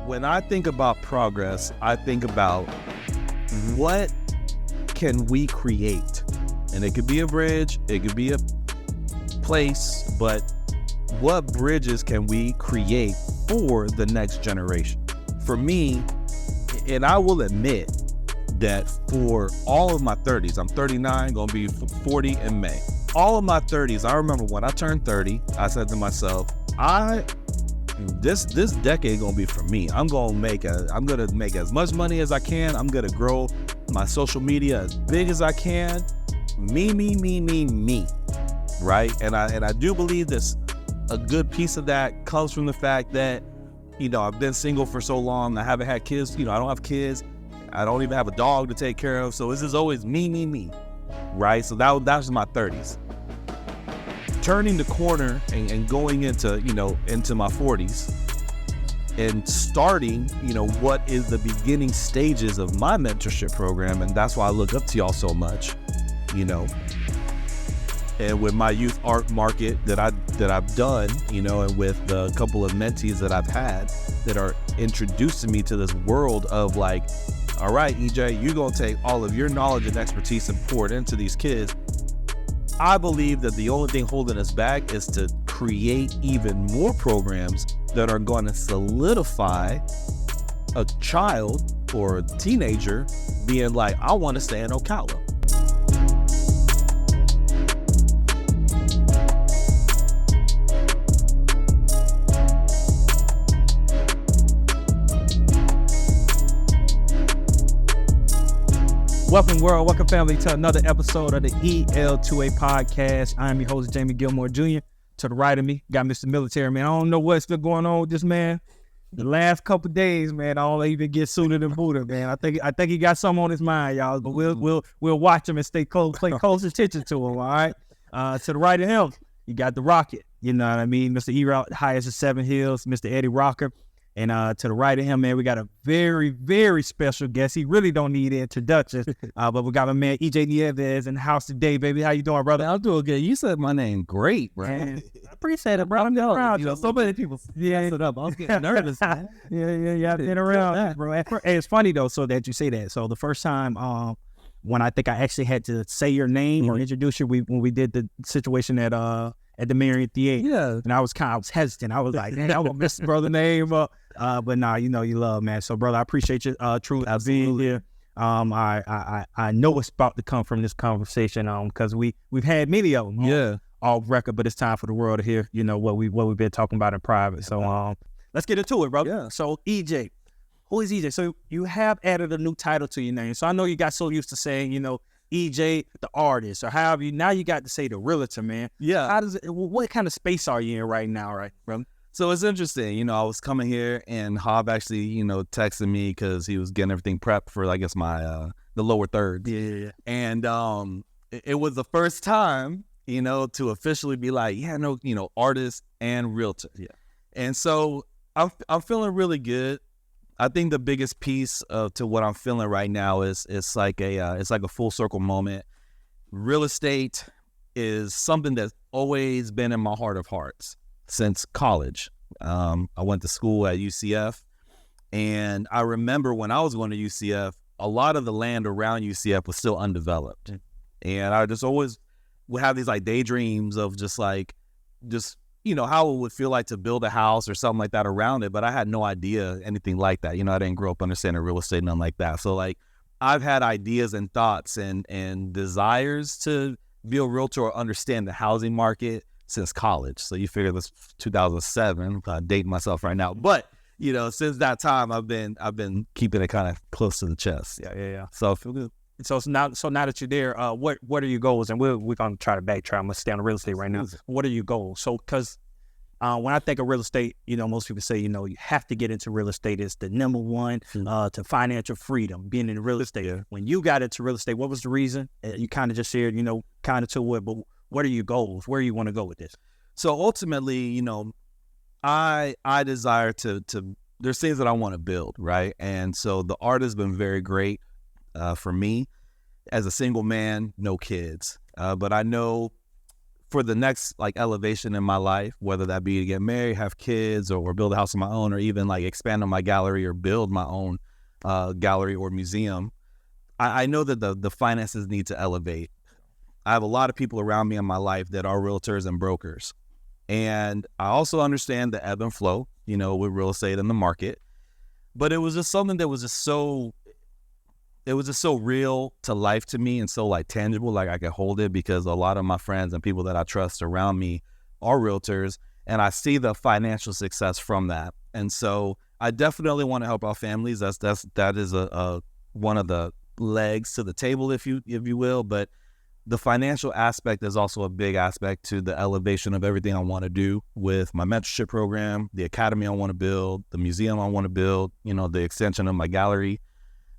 when I think about progress, I think about what can we create? And it could be a bridge, it could be a place, but what bridges can we create for the next generation? For me, and I will admit that for all of my 30s, I'm 39, gonna be 40 in May. All of my 30s, I remember when I turned 30, I said to myself, this decade gonna be for me. I'm gonna make as much money as I can. I'm gonna grow my social media as big as I can. Me, right? And I do believe this. A good piece of that comes from the fact that, I've been single for so long. I haven't had kids. I don't have kids. I don't even have a dog to take care of. So this is always me, right? So that was my 30s. Turning the corner and going into my 40s and starting, what is the beginning stages of my mentorship program. And that's why I look up to y'all so much, and with my youth art market that I've done, and with the couple of mentees that I've had that are introducing me to this world of like, all right, EJ, you're going to take all of your knowledge and expertise and pour it into these kids. I believe that the only thing holding us back is to create even more programs that are going to solidify a child or a teenager being like, I want to stay in Ocala. Welcome world, welcome family to another episode of the EL2A podcast. I'm your host, Jamie Gilmore Jr. To the right of me, got Mr. Military, man. I don't know what's been going on with this man. The last couple of days, man, I don't even get suited and booted, man. I think he got something on his mind, y'all. But we'll watch him and pay close attention to him, all right? To the right of him, you got the Rocket, you know what I mean? Mr. E-Route, highest of 7 Hills, Mr. Eddie Rocker. And to the right of him, man, we got a very, very special guest. He really don't need introductions, but we got my man EJ Nieves in the house today, baby. How you doing, brother? I'm doing good. You said my name great, bro. Man, I appreciate it, bro. I'm proud. So many people it up. I was getting nervous, man. Yeah. I've been around that, bro. Hey, it's funny though, so that you say that. So the first time, when I think I actually had to say your name or introduce you, when we did the situation at the Marion Theater. Yeah. And I was hesitant. I was like, man, I won't mess the brother name up. But nah, you love, man. So, brother, I appreciate you truly being here. I know it's about to come from this conversation because we've had many of them off record, but it's time for the world to hear, what we've been talking about in private. So let's get into it, brother. Yeah. So EJ, who is EJ? So you have added a new title to your name. So I know you got so used to saying, EJ, the artist, or however now you got to say the realtor, man. Yeah. What kind of space are you in right now, right, bro? So it's interesting, I was coming here and Hob actually, texted me because he was getting everything prepped for, I guess, my, the lower thirds. Yeah. And it was the first time, to officially be like, artist and realtor. Yeah. And so I'm feeling really good. I think the biggest piece to what I'm feeling right now is it's like a full circle moment. Real estate is something that's always been in my heart of hearts since college. I went to school at UCF, and I remember when I was going to UCF, a lot of the land around UCF was still undeveloped. And I just always would have these like daydreams of just how it would feel like to build a house or something like that around it. But I had no idea anything like that. I didn't grow up understanding real estate, nothing like that. So like I've had ideas and thoughts and desires to be a realtor or understand the housing market since college. So you figure this 2007, I'm dating myself right now. But, since that time, I've been keeping it kind of close to the chest. Yeah. So I feel good. So now that you're there, what are your goals? And we're going to try to backtrack. I'm going to stay on real estate right now. What are your goals? So, because when I think of real estate, most people say, you have to get into real estate. It's the number one to financial freedom, being in real estate. Yeah. When you got into real estate, what was the reason? You kind of just shared, kind of to what, but what are your goals? Where do you want to go with this? So ultimately, I desire to there's things that I want to build, right? And so the art has been very great for me as a single man, no kids. But I know for the next like elevation in my life, whether that be to get married, have kids, or build a house of my own, or even like expand on my gallery or build my own gallery or museum, I know that the finances need to elevate. I have a lot of people around me in my life that are realtors and brokers. And I also understand the ebb and flow, with real estate in the market. But it was just something that was just so real to life to me and so like tangible, like I could hold it, because a lot of my friends and people that I trust around me are realtors, and I see the financial success from that. And so I definitely want to help our families. That is a one of the legs to the table, if you will. But the financial aspect is also a big aspect to the elevation of everything I want to do with my mentorship program, the academy I want to build, the museum I want to build, the extension of my gallery.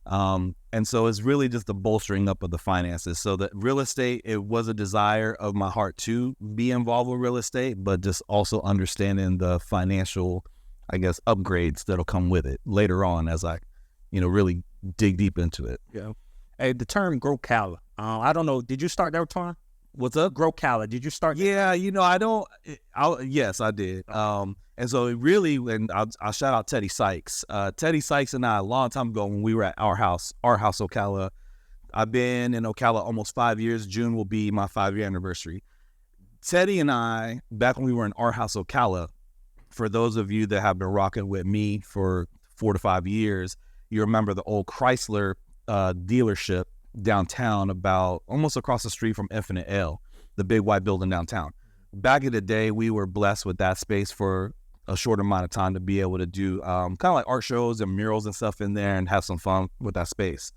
And so it's really just the bolstering up of the finances. So that real estate, it was a desire of my heart to be involved with real estate, but just also understanding the financial, I guess, upgrades that'll come with it later on as I, really dig deep into it. Yeah. Hey, the term Growcala, I don't know. Did you start that term? What's up? Growcala. Did you start that? Yeah, yes, I did. And so it really, and I'll shout out Teddy Sykes. Teddy Sykes and I, a long time ago when we were at our house Ocala. I've been in Ocala almost 5 years. June will be my 5-year anniversary. Teddy and I, back when we were in our house Ocala, for those of you that have been rocking with me for 4 to 5 years, you remember the old Chrysler dealership downtown, about almost across the street from Infinite L, the big white building downtown. Back in the day, we were blessed with that space for a short amount of time to be able to do kind of like art shows and murals and stuff in there and have some fun with that space.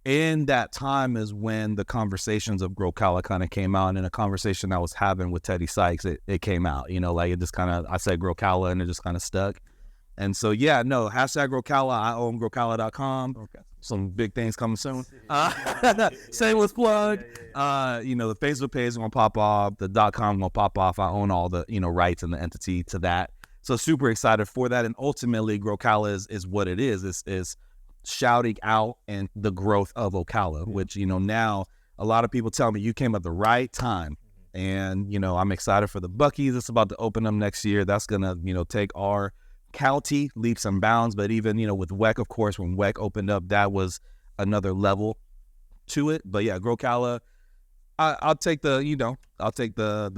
In that time is when the conversations of Growcala kind of came out, and in a conversation I was having with Teddy Sykes, it came out, like it just kind of, I said Growcala and it just kind of stuck. And so, yeah, no, hashtag Growcala. I own Growcala.com. Okay. Some big things coming soon. Shameless plug. The Facebook page is going to pop off. The .com going to pop off. I own all the, rights and the entity to that. So super excited for that. And ultimately, Growcala is what it is. It's shouting out and the growth of Ocala, which, now a lot of people tell me you came at the right time. And, I'm excited for the Buc-ee's. It's about to open up next year. That's going to, take our county leaps and bounds. But even, with WEC, of course, when WEC opened up, that was another level to it. But yeah, Growcala, I'll take the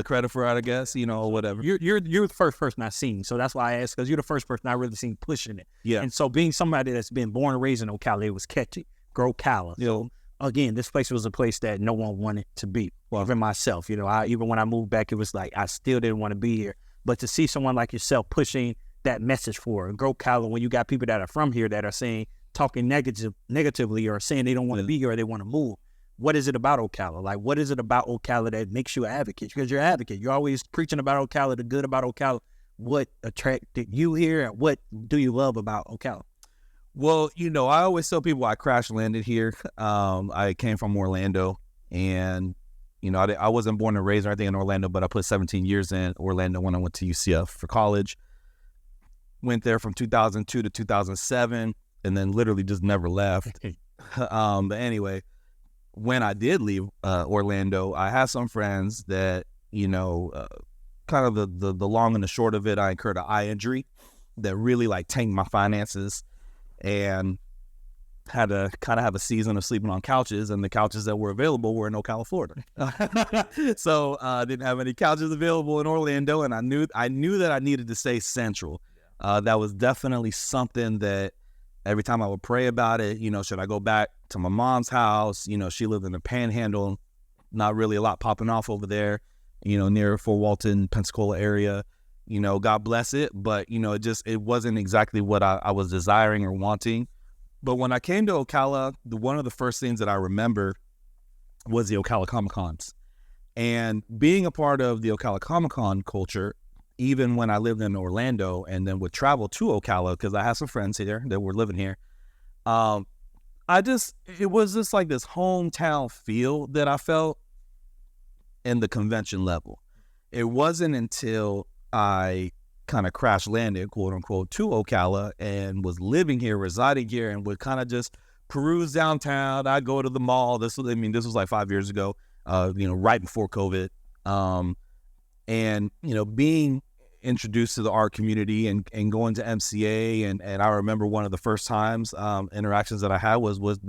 credit for it, I guess, or whatever. You're the first person I've seen, so that's why I asked, because you're the first person I really seen pushing it. Yeah. And so being somebody that's been born and raised in Ocala, it was catchy. Growcala. So again, this place was a place that no one wanted to be. Well, even myself, even when I moved back, it was like I still didn't want to be here. But to see someone like yourself pushing that message for Growcala, when you got people that are from here that are talking negatively or saying they don't want to be here or they want to move. What is it about Ocala? Like, what is it about Ocala that makes you an advocate? Because you're an advocate. You're always preaching about Ocala, the good about Ocala. What attracted you here, and what do you love about Ocala? Well, I always tell people I crash landed here. I came from Orlando, and, I wasn't born and raised or anything in Orlando, but I put 17 years in Orlando when I went to UCF for college. Went there from 2002 to 2007, and then literally just never left. But anyway, when I did leave Orlando, I had some friends that, kind of the long and the short of it, I incurred an eye injury that really like tanked my finances, and had to kind of have a season of sleeping on couches, and the couches that were available were in Ocala, Florida. So I didn't have any couches available in Orlando, and I knew that I needed to stay central. That was definitely something that every time I would pray about it, should I go back to my mom's house? She lived in the Panhandle, not really a lot popping off over there, near Fort Walton, Pensacola area. God bless it. But, it wasn't exactly what I was desiring or wanting. But when I came to Ocala, one of the first things that I remember was the Ocala Comic-Cons. And being a part of the Ocala Comic-Con culture, even when I lived in Orlando and then would travel to Ocala, because I had some friends here that were living here, it was just like this hometown feel that I felt in the convention level. It wasn't until I kind of crash landed, quote unquote, to Ocala and was living here, residing here, and would kind of just peruse downtown. I'd go to the mall. This was like 5 years ago, right before COVID. And, being introduced to the art community and going to MCA. And I remember one of the first times interactions that I had was with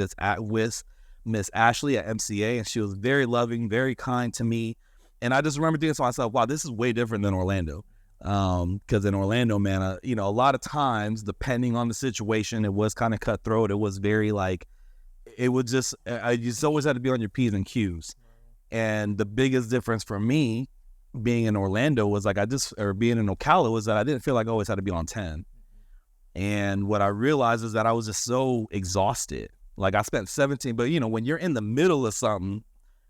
Miss Ashley at MCA. And she was very loving, very kind to me. And I just remember thinking to myself, wow, this is way different than Orlando. Because in Orlando, man, a lot of times, depending on the situation, it was kind of cutthroat. It was very like, it would just, you just always had to be on your P's and Q's. And the biggest difference for me being in Orlando was like, or being in Ocala was that I didn't feel like I always had to be on 10. And what I realized is that I was just so exhausted. Like I spent 17, but when you're in the middle of something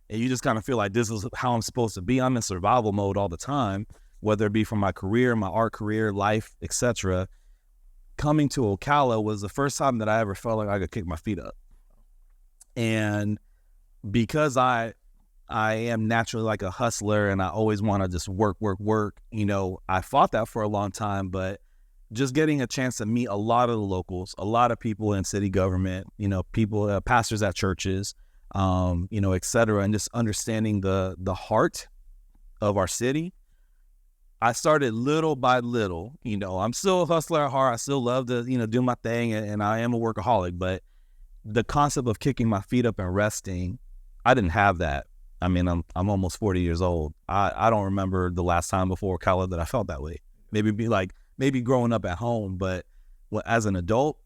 and you just kind of feel like this is how I'm supposed to be, I'm in survival mode all the time, whether it be from my career, my art career, life, etc. Coming to Ocala was the first time that I ever felt like I could kick my feet up. And because I am naturally like a hustler and I always want to just work. I fought that for a long time, but just getting a chance to meet a lot of the locals, a lot of people in city government, people, pastors at churches, et cetera, and just understanding the heart of our city. I started little by little, I'm still a hustler at heart. I still love to, do my thing, and I am a workaholic, but the concept of kicking my feet up and resting, I didn't have that. I mean, I'm almost 40 years old. I don't remember the last time before Ocala that I felt that way. Maybe growing up at home, but as an adult,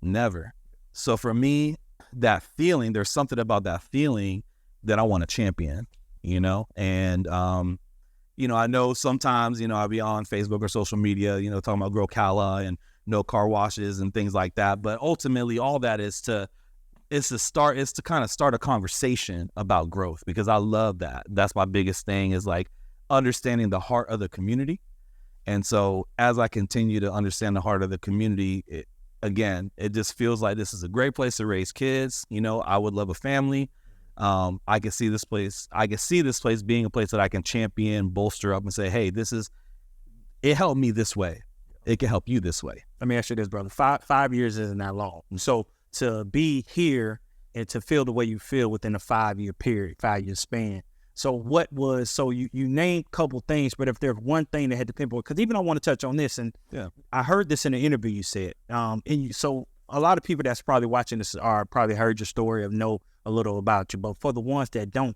never. So for me, that feeling, there's something about that feeling that I want to champion, and, I know sometimes, I'll be on Facebook or social media, talking about Growcala and no car washes and things like that. But ultimately, all that is to kind of start a conversation about growth, because I love that. That's my biggest thing, is like understanding the heart of the community. And so as I continue to understand the heart of the community, it just feels like this is a great place to raise kids. I would love a family. I can see this place being a place that I can champion, bolster up, and say, hey, it helped me this way. It can help you this way. Let me ask you this, brother. Five years isn't that long. So to be here and to feel the way you feel within a 5-year period, 5-year span. So you named a couple things, but if there's one thing that had to pinpoint, because even I want to touch on this, and I heard this in an interview you said, so a lot of people that's probably watching this probably heard your story or know a little about you, but for the ones that don't,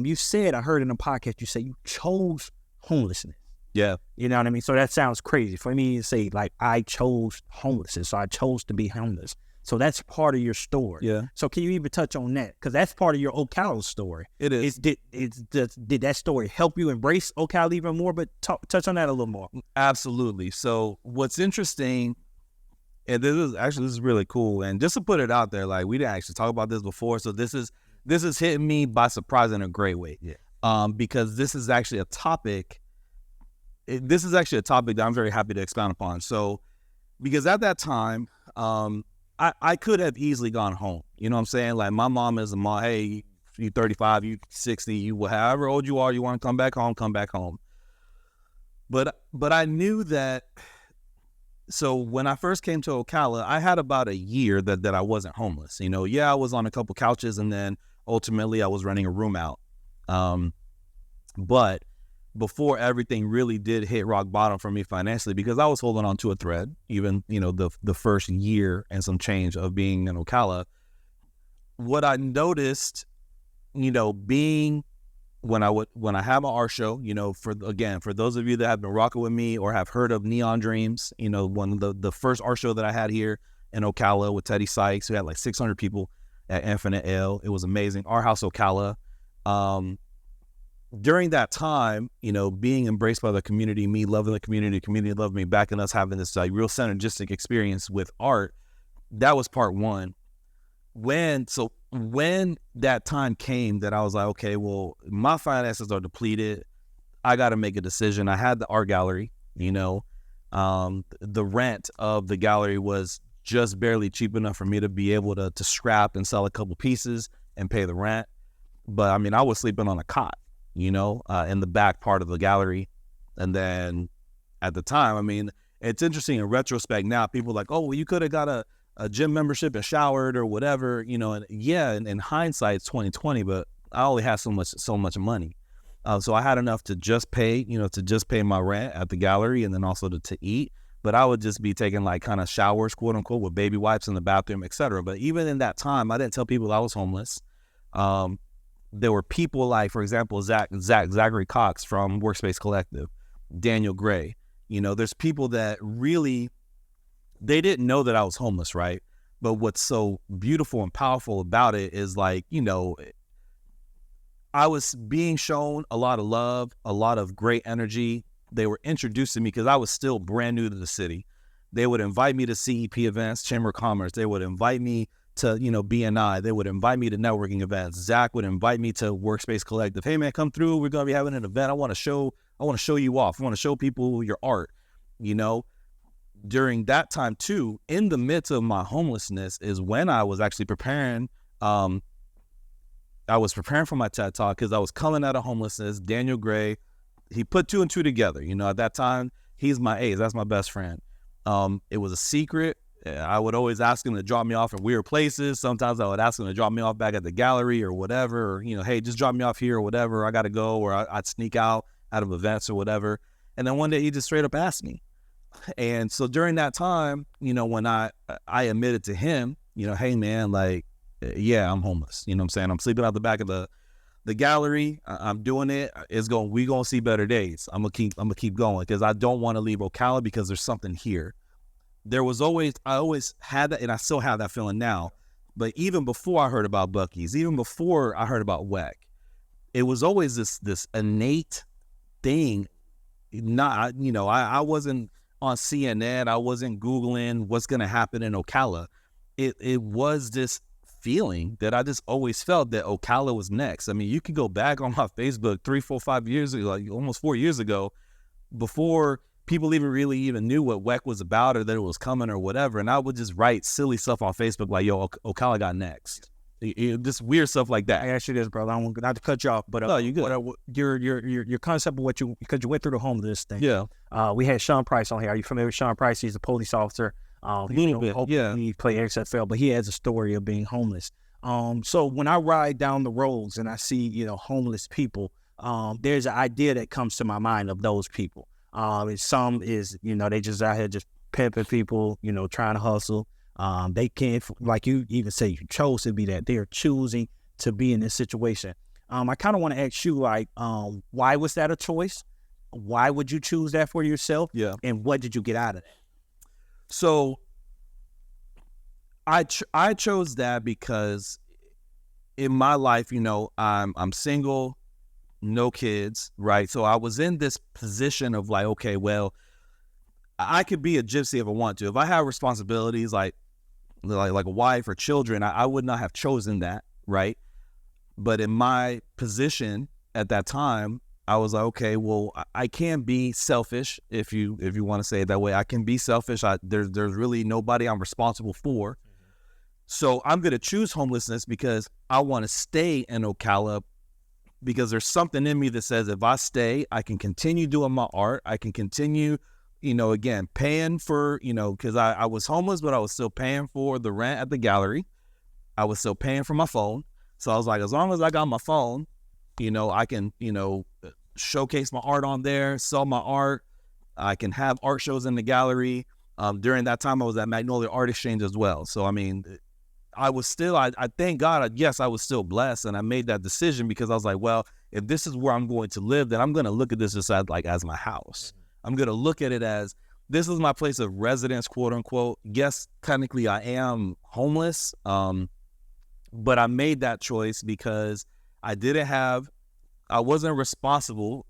you said, I heard in a podcast, you say you chose homelessness. Yeah. You know what I mean? So that sounds crazy for me to say, like, I chose homelessness, so I chose to be homeless. So that's part of your story. Yeah. So can you even touch on that? Because that's part of your Ocala story. It is. Did that story help you embrace Ocala even more? But touch on that a little more. Absolutely. So what's interesting, and this is really cool, and just to put it out there, like, we didn't actually talk about this before, so this is hitting me by surprise in a great way. Yeah. Because this is actually a topic. This is actually a topic that I'm very happy to expound upon. So, because at that time, I could have easily gone home. You know what I'm saying? Like, my mom is a mom. Hey, you 35, you 60, you however old you are, you want to come back home, come back home. But I knew that. So when I first came to Ocala, I had about a year that I wasn't homeless. I was on a couple couches, and then ultimately I was renting a room out. But before everything really did hit rock bottom for me financially, because I was holding on to a thread, even, the first year and some change of being in Ocala, what I noticed, being when I have an art show, for those of you that have been rocking with me or have heard of Neon Dreams, one of the first art show that I had here in Ocala with Teddy Sykes, who had like 600 people at Infinite L. It was amazing. Art House Ocala. During that time, being embraced by the community, me loving the community loving me back, and us having this like real synergistic experience with art, that was part one. When that time came that I was like, okay, well, my finances are depleted. I got to make a decision. I had the art gallery, the rent of the gallery was just barely cheap enough for me to be able to scrap and sell a couple pieces and pay the rent. But I mean, I was sleeping on a cot, in the back part of the gallery. And then at the time, I mean, it's interesting in retrospect now, people are like, oh, well, you could have got a gym membership and showered or whatever, and in hindsight, it's 2020, but I only had so much money. So I had enough to just pay my rent at the gallery and then also to eat. But I would just be taking like kind of showers, quote unquote, with baby wipes in the bathroom, etc. But even in that time, I didn't tell people I was homeless. There were people like, for example, Zachary Cox from Workspace Collective, Daniel Gray. There's people that really, they didn't know that I was homeless, right? But what's so beautiful and powerful about it is like, I was being shown a lot of love, a lot of great energy. They were introducing me because I was still brand new to the city. They would invite me to CEP events, Chamber of Commerce. They would invite me to, BNI. They would invite me to networking events. Zach would invite me to Workspace Collective. Hey man, come through. We're going to be having an event. I want to show you off. I want to show people your art. During that time too, in the midst of my homelessness is when I was actually preparing. I was preparing for my TED Talk because I was coming out of homelessness. Daniel Gray, he put 2 and 2 together. At that time, he's my ace. That's my best friend. It was a secret. I would always ask him to drop me off in weird places. Sometimes I would ask him to drop me off back at the gallery or whatever. Or, hey, just drop me off here or whatever. I got to go. Or I'd sneak out of events or whatever. And then one day he just straight up asked me. And so during that time, when I admitted to him, hey man, like, yeah, I'm homeless. You know what I'm saying? I'm sleeping out the back of the gallery. I'm doing it. We gonna see better days. I'm gonna keep going because I don't want to leave Ocala because there's something here. I always had that, and I still have that feeling now. But even before I heard about Buc-ee's, even before I heard about WEC, it was always this innate thing. I wasn't on CNN. I wasn't Googling what's gonna happen in Ocala. It was this feeling that I just always felt that Ocala was next. I mean, you can go back on my Facebook 3, 4, 5 years ago, like almost 4 years ago, before people even knew what WEC was about or that it was coming or whatever. And I would just write silly stuff on Facebook like, yo, Ocala got next. Just weird stuff like that. I ask you this, brother. I don't want not to cut you off, but no, you good. Your concept of because you went through the homeless thing. Yeah. We had Sean Price on here. Are you familiar with Sean Price? He's a police officer. A little bit, yeah. He played XFL, but he has a story of being homeless. So when I ride down the roads and I see, homeless people, there's an idea that comes to my mind of those people. Some is, they just out here just pimping people, trying to hustle. They can't, like you even say, you chose to be that. They're choosing to be in this situation. I kind of want to ask you, like, why was that a choice? Why would you choose that for yourself? Yeah. And what did you get out of that? So I chose that because in my life, I'm single, no kids, right? So I was in this position of like, okay, well, I could be a gypsy if I want to. If I have responsibilities like a wife or children, I would not have chosen that, right? But in my position at that time, I was like, okay, well, I can be selfish if you want to say it that way. I can be selfish. There's really nobody I'm responsible for. Mm-hmm. So I'm going to choose homelessness because I want to stay in Ocala because there's something in me that says if I stay, I can continue doing my art. I can continue, again, paying for, because I was homeless, but I was still paying for the rent at the gallery. I was still paying for my phone. So I was like, as long as I got my phone, I can, showcase my art on there, sell my art. I can have art shows in the gallery. During that time, I was at Magnolia Art Exchange as well. So, I mean, I was still, I thank God, yes, I was still blessed. And I made that decision because I was like, well, if this is where I'm going to live, then I'm going to look at this just as my house. I'm going to look at it as this is my place of residence, quote unquote. Yes, technically I am homeless. But I made that choice because I wasn't responsible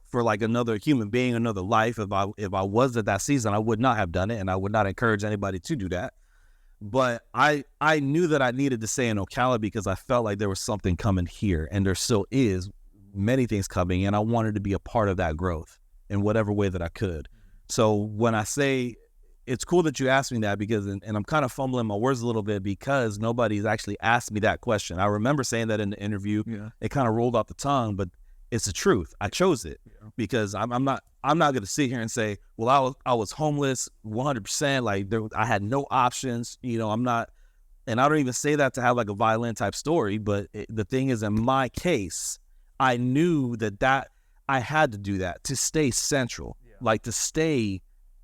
for like another human being, another life. If I was at that season, I would not have done it, and I would not encourage anybody to do that. But I knew that I needed to stay in Ocala because I felt like there was something coming here, and there still is many things coming, and I wanted to be a part of that growth in whatever way that I could. So when I say, it's cool that you asked me that because, and I'm kind of fumbling my words a little bit because nobody's actually asked me that question. I remember saying that in the interview. Yeah. It kind of rolled off the tongue, but it's the truth. I chose it because I'm not going to sit here and say, well, I was homeless 100%. Like I had no options. I'm not, and I don't even say that to have like a violin type story. But the thing is, in my case, I knew that I had to do that to stay central, like to stay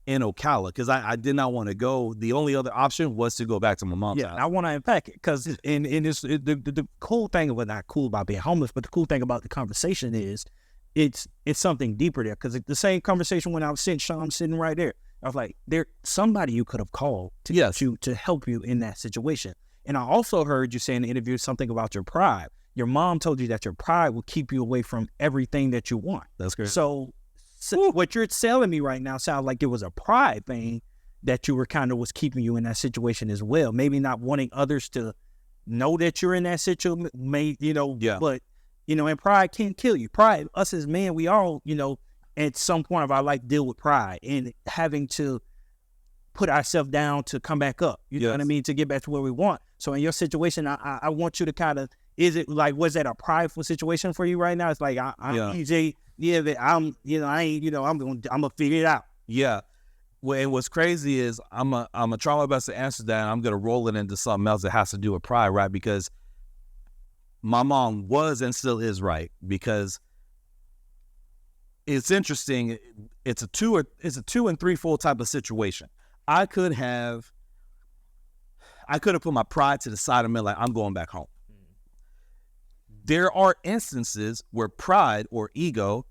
in Ocala, because I did not want to go. The only other option was to go back to my mom's house. I want to unpack it because the cool thing, well, not cool about being homeless, but the cool thing about the conversation is it's something deeper there. Because the same conversation when I was sitting, Sean sitting right there, I was like, there's somebody you could have called to help you in that situation. And I also heard you say in the interview something about your pride. Your mom told you that your pride will keep you away from everything that you want. That's great. So what you're telling me right now sounds like it was a pride thing that you were kind of was keeping you in that situation as well. Maybe not wanting others to know that you're in that situation, but, and pride can't kill you. Pride, us as men, we all, at some point of our life deal with pride and having to put ourselves down to come back up. You know what I mean? To get back to where we want. So in your situation, I want you to kind of, is it like, was that a prideful situation for you right now? It's like, I'm EJ, I'm gonna figure it out. Yeah. Well, and what's crazy is I'm gonna try my best to answer that, and I'm gonna roll it into something else that has to do with pride, right? Because my mom was and still is right, because it's interesting. It's a two and threefold type of situation. I could have put my pride to the side and been like, I'm going back home. There are instances where pride or ego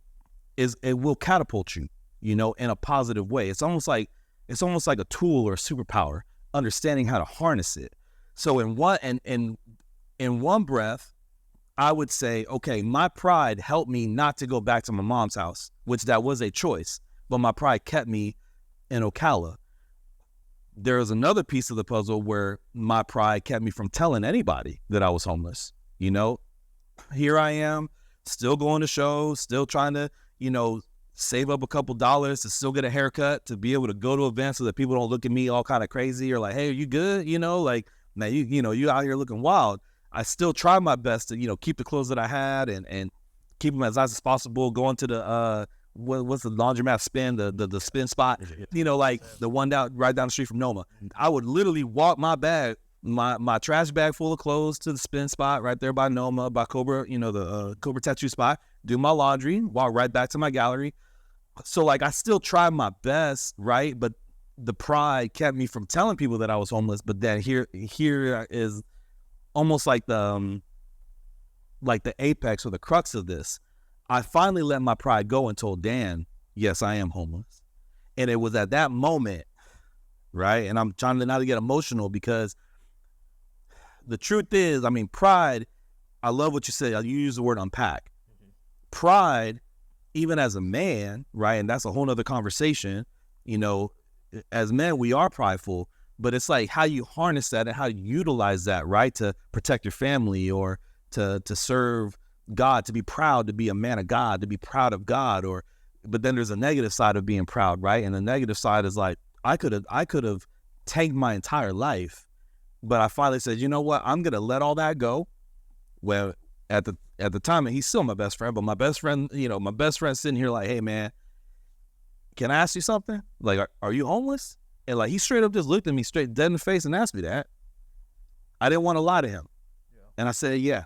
it will catapult you, in a positive way. It's almost like a tool or a superpower, understanding how to harness it. So in one breath, I would say, okay, my pride helped me not to go back to my mom's house, which that was a choice, but my pride kept me in Ocala. There was another piece of the puzzle where my pride kept me from telling anybody that I was homeless. Here I am, still going to shows, still trying to, save up a couple dollars to still get a haircut, to be able to go to events so that people don't look at me all kind of crazy or like, hey, are you good? Like, man, you out here looking wild. I still try my best to, keep the clothes that I had and keep them as nice as possible, going to the, what's the laundromat spin, the spin spot, like the one right down the street from Noma. I would literally walk my bag, my trash bag full of clothes to the spin spot right there by Noma, by Cobra, the Cobra tattoo spot, do my laundry, walk right back to my gallery. So like, I still try my best, right? But the pride kept me from telling people that I was homeless. But then here is almost like the apex or the crux of this. I finally let my pride go and told Dan, yes, I am homeless. And it was at that moment, right? And I'm trying not to get emotional, because the truth is, pride, I love what you said. You use the word unpack. Pride, even as a man, right? And that's a whole nother conversation. As men, we are prideful, but it's like how you harness that and how you utilize that, right? To protect your family or to serve God, to be proud, to be a man of God, to be proud of God. But then there's a negative side of being proud, right? And the negative side is like, I could have tanked my entire life, but I finally said, you know what? I'm going to let all that go. Well, at the time, and he's still my best friend, but my best friend sitting here like, hey man, can I ask you something? Like, are you homeless? And like, he straight up just looked at me straight dead in the face and asked me that. I didn't want to lie to him. And I said, yeah.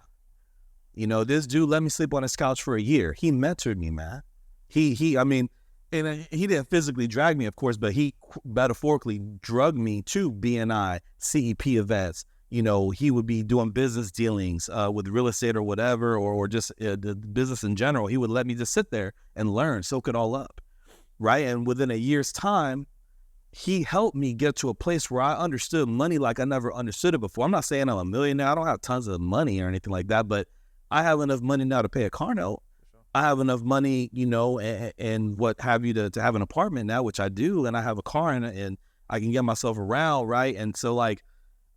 This dude let me sleep on his couch for a year. He mentored me, man. He didn't physically drag me, of course, but he metaphorically drugged me to BNI, CEP events. He would be doing business dealings with real estate or whatever, or just the business in general. He would let me just sit there and learn, soak it all up, right? And within a year's time, he helped me get to a place where I understood money like I never understood it before. I'm not saying I'm a millionaire. I don't have tons of money or anything like that, but I have enough money now to pay a car note. I have enough money, and what have you to have an apartment now, which I do, and I have a car and I can get myself around, right? And so like,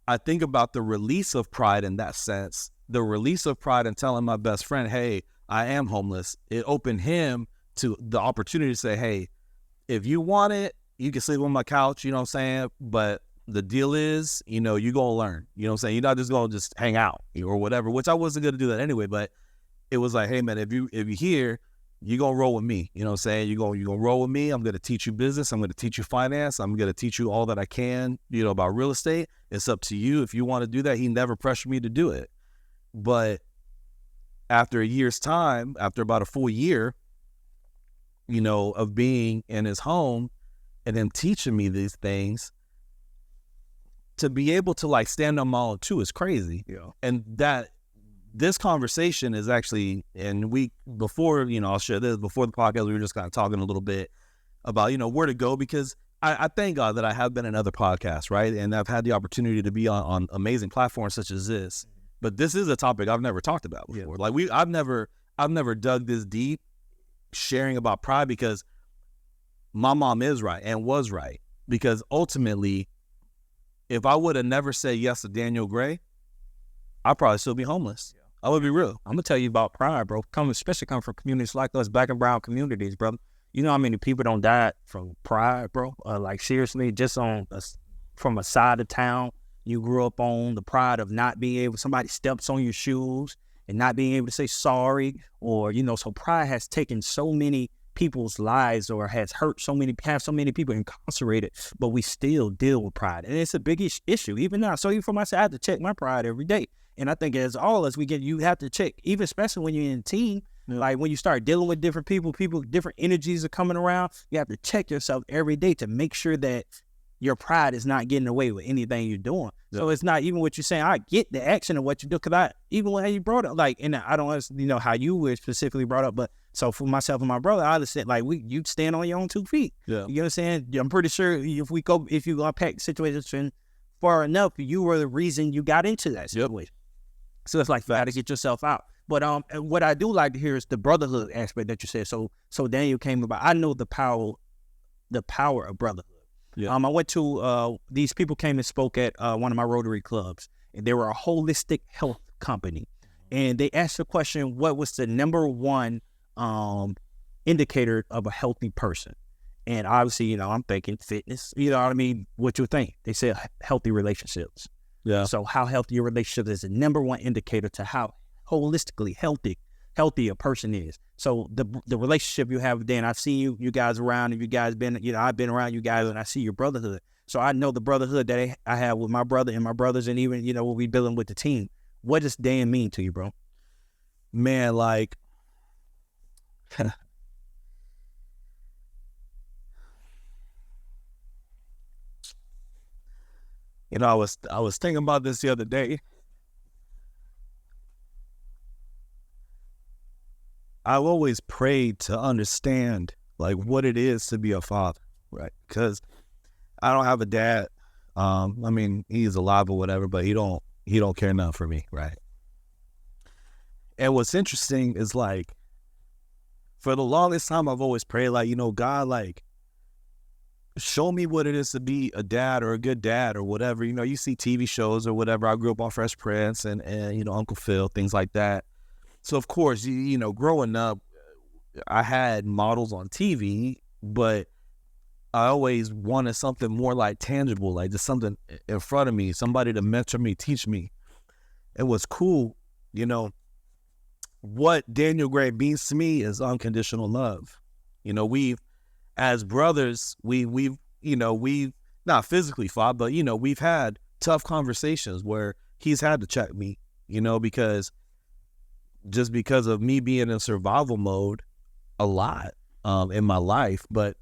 I think about the release of pride in that sense, the release of pride in telling my best friend, hey, I am homeless. It opened him to the opportunity to say, hey, if you want it, you can sleep on my couch, you know what I'm saying? But the deal is, you're going to learn, you know what I'm saying? You're not just going to just hang out or whatever, which I wasn't going to do that anyway, but it was like, hey man, if you're here, you're going to roll with me. You know what I'm saying? You're going to roll with me. I'm going to teach you business. I'm going to teach you finance. I'm going to teach you all that I can, about real estate. It's up to you. If you want to do that, he never pressured me to do it. But after a year's time, after about a full year, you know, of being in his home and him teaching me these things, to be able to like stand on my own too is crazy. Yeah. And that this conversation is actually, and before, you know, I'll share this, before the podcast, we were just kind of talking a little bit about, you know, where to go, because I thank God that I have been in other podcasts, right? And I've had the opportunity to be on amazing platforms such as this. But this is a topic I've never talked about before. Yeah. Like I've never dug this deep sharing about pride, because my mom is right and was right. Because ultimately, if I would have never said yes to Daniel Gray, I'd probably still be homeless. Yeah. I would be real. I'm gonna tell you about pride, bro. Especially coming from communities like us, black and brown communities, brother. You know how many people don't die from pride, bro? Like seriously, just from a side of town you grew up on, the pride of not being able, somebody steps on your shoes and not being able to say sorry, or, you know, so pride has taken so many people's lives, or has hurt so many people incarcerated, but we still deal with pride. And it's a big issue, even now. So even for myself, I have to check my pride every day. And I think as all of us, you have to check, even especially when you're in a team, like when you start dealing with different people, different energies are coming around, you have to check yourself every day to make sure that your pride is not getting away with anything you're doing. Yeah. So it's not even what you're saying. I get the action of what you do, because even when you brought up, like, and I don't know how you were specifically brought up, but so for myself and my brother, I understand, like, you stand on your own 2 feet. Yeah. You know what I'm saying? I'm pretty sure if you unpack the situation far enough, you were the reason you got into that situation. Yep. So it's like, you got to get yourself out. But what I do like to hear is the brotherhood aspect that you said. So Daniel came about. I know the power of brotherhood. Yeah. I went to these people came and spoke at one of my Rotary clubs, and they were a holistic health company, and they asked the question, what was the number one indicator of a healthy person? And obviously, you know, I'm thinking fitness. You know what I mean? What you think? They said healthy relationships. Yeah. So how healthy your relationship is the number one indicator to how holistically healthy a person is. So the relationship you have with Dan, I've seen you guys around, and you guys been, you know, I've been around you guys, and I see your brotherhood. So I know the brotherhood that I have with my brother and my brothers, and even, you know, when we building with the team. What does Dan mean to you, bro? Man, like, you know, I was thinking about this the other day. I've always prayed to understand, like, what it is to be a father, right? Because I don't have a dad. I mean, he's alive or whatever, but he don't care enough for me, right? And what's interesting is, like, for the longest time, I've always prayed, like, you know, God, like, show me what it is to be a dad or a good dad or whatever. You know, you see TV shows or whatever. I grew up on Fresh Prince and you know, Uncle Phil, things like that. So, of course, you know, growing up, I had models on TV, but I always wanted something more like tangible, like just something in front of me, somebody to mentor me, teach me. And what's cool, you know, what Daniel Gray means to me is unconditional love. You know, as brothers, we've not physically fought, but, you know, we've had tough conversations where he's had to check me, you know, because of me being in survival mode a lot in my life, but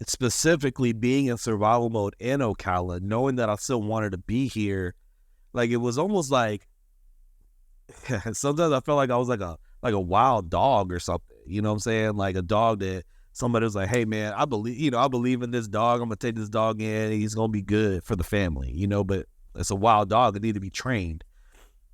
specifically being in survival mode in Ocala, knowing that I still wanted to be here, like, it was almost like sometimes I felt like I was like a wild dog or something, you know what I'm saying? Like a dog that somebody was like, hey man, I believe in this dog. I'm gonna take this dog in. He's gonna be good for the family, you know, but it's a wild dog that need to be trained.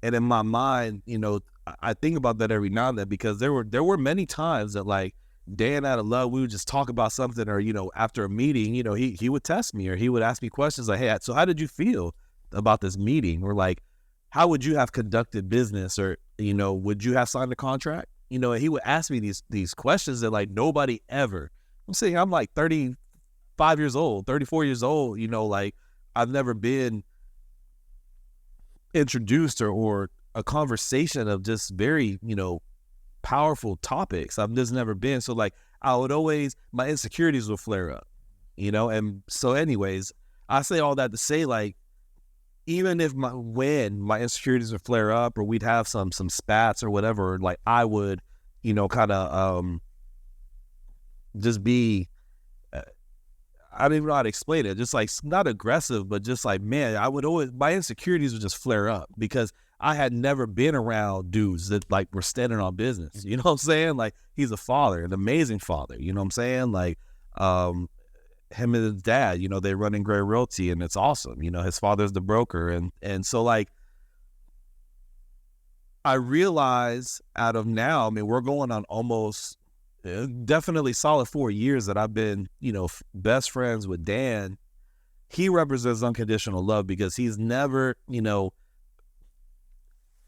And in my mind, you know, I think about that every now and then, because there were many times that, like, Dan out of love, we would just talk about something, or, you know, after a meeting, you know, he would test me, or he would ask me questions like, hey, so how did you feel about this meeting? Or like, how would you have conducted business? Or, you know, would you have signed a contract? You know, and he would ask me these questions that, like, nobody ever. I'm saying I'm like 35 years old, 34 years old, you know, like, I've never been introduced or a conversation of just very, you know, powerful topics. I've just never been. So, like, I would always, my insecurities would flare up, you know? And so anyways, I say all that to say, like, even if when my insecurities would flare up or we'd have some spats or whatever, like I would, kind of just be, I don't even know how to explain it. Just like not aggressive, but just like, man, my insecurities would just flare up because I had never been around dudes that like were standing on business. You know what I'm saying? Like he's a father, an amazing father. You know what I'm saying? Like, him and his dad, they run in Gray Realty and it's awesome. His father's the broker. And so like, I realize out of now, I mean, we're going on almost definitely solid 4 years that I've been, best friends with Dan. He represents unconditional love because he's never,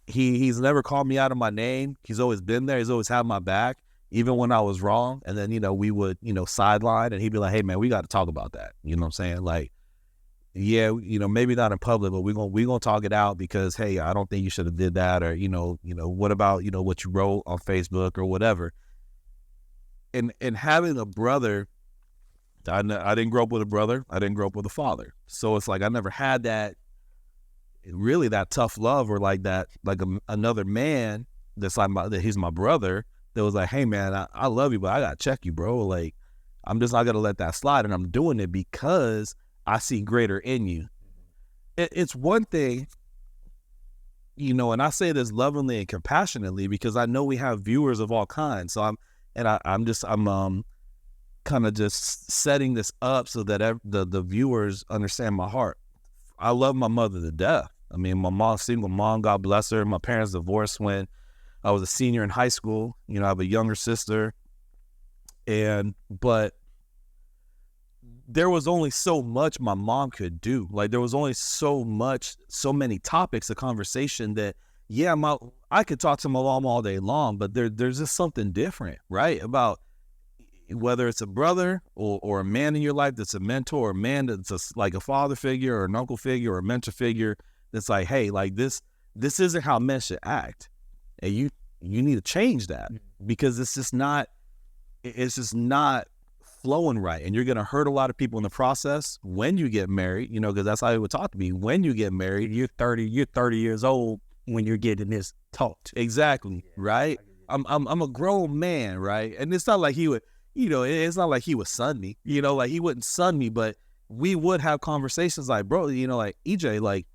he's never called me out of my name. He's always been there. He's always had my back, even when I was wrong. And then, we would, sideline and he'd be like, hey man, we got to talk about that. You know what I'm saying? Like, yeah, maybe not in public, but we're gonna talk it out because, hey, I don't think you should have did that. Or, what about, what you wrote on Facebook or whatever. And having a brother, I didn't grow up with a brother. I didn't grow up with a father. So it's like I never had that, really that tough love or like that, like another man that's like that he's my brother that was like, hey man, I love you, but I gotta check you, bro. Like I'm just not gonna let that slide, and I'm doing it because I see greater in you. It's one thing, and I say this lovingly and compassionately because I know we have viewers of all kinds. So I'm kind of just setting this up so that the viewers understand my heart. I love my mother to death. I mean, my mom's single mom, God bless her. My parents divorced when I was a senior in high school. I have a younger sister, but there was only so much my mom could do. Like there was only so many topics of conversation that, yeah, I could talk to my mom all day long, but there's just something different, right? About whether it's a brother or a man in your life that's a mentor, or a man that's like a father figure or an uncle figure or a mentor figure that's like, hey, like this isn't how men should act. And you need to change that because it's just not flowing right. And you're going to hurt a lot of people in the process when you get married, because that's how he would talk to me. When you get married, you're 30 years old when you're getting this taught. Exactly. Right. I'm a grown man. Right. And it's not like he would, it's not like he would son me, like he wouldn't son me, but we would have conversations like, bro, like EJ, like,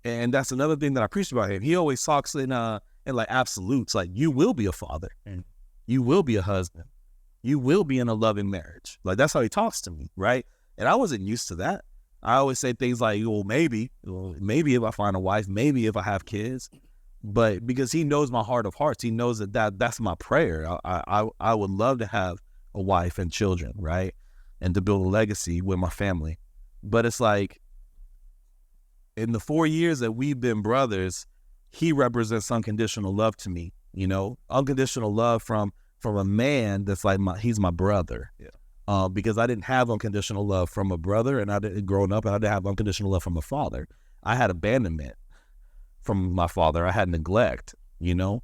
and that's another thing that I appreciate about him. He always talks in like absolutes, like you will be a father and you will be a husband. You will be in a loving marriage. Like that's how he talks to me, right? And I wasn't used to that. I always say things like, well, maybe if I find a wife, maybe if I have kids. But because he knows my heart of hearts, he knows that's my prayer. I would love to have a wife and children, right? And to build a legacy with my family. But it's like, in the 4 years that we've been brothers, he represents unconditional love to me, unconditional love from a man that's like he's my brother. Yeah. Because I didn't have unconditional love from a brother, and I didn't growing up, and I didn't have unconditional love from a father. I had abandonment from my father. I had neglect, and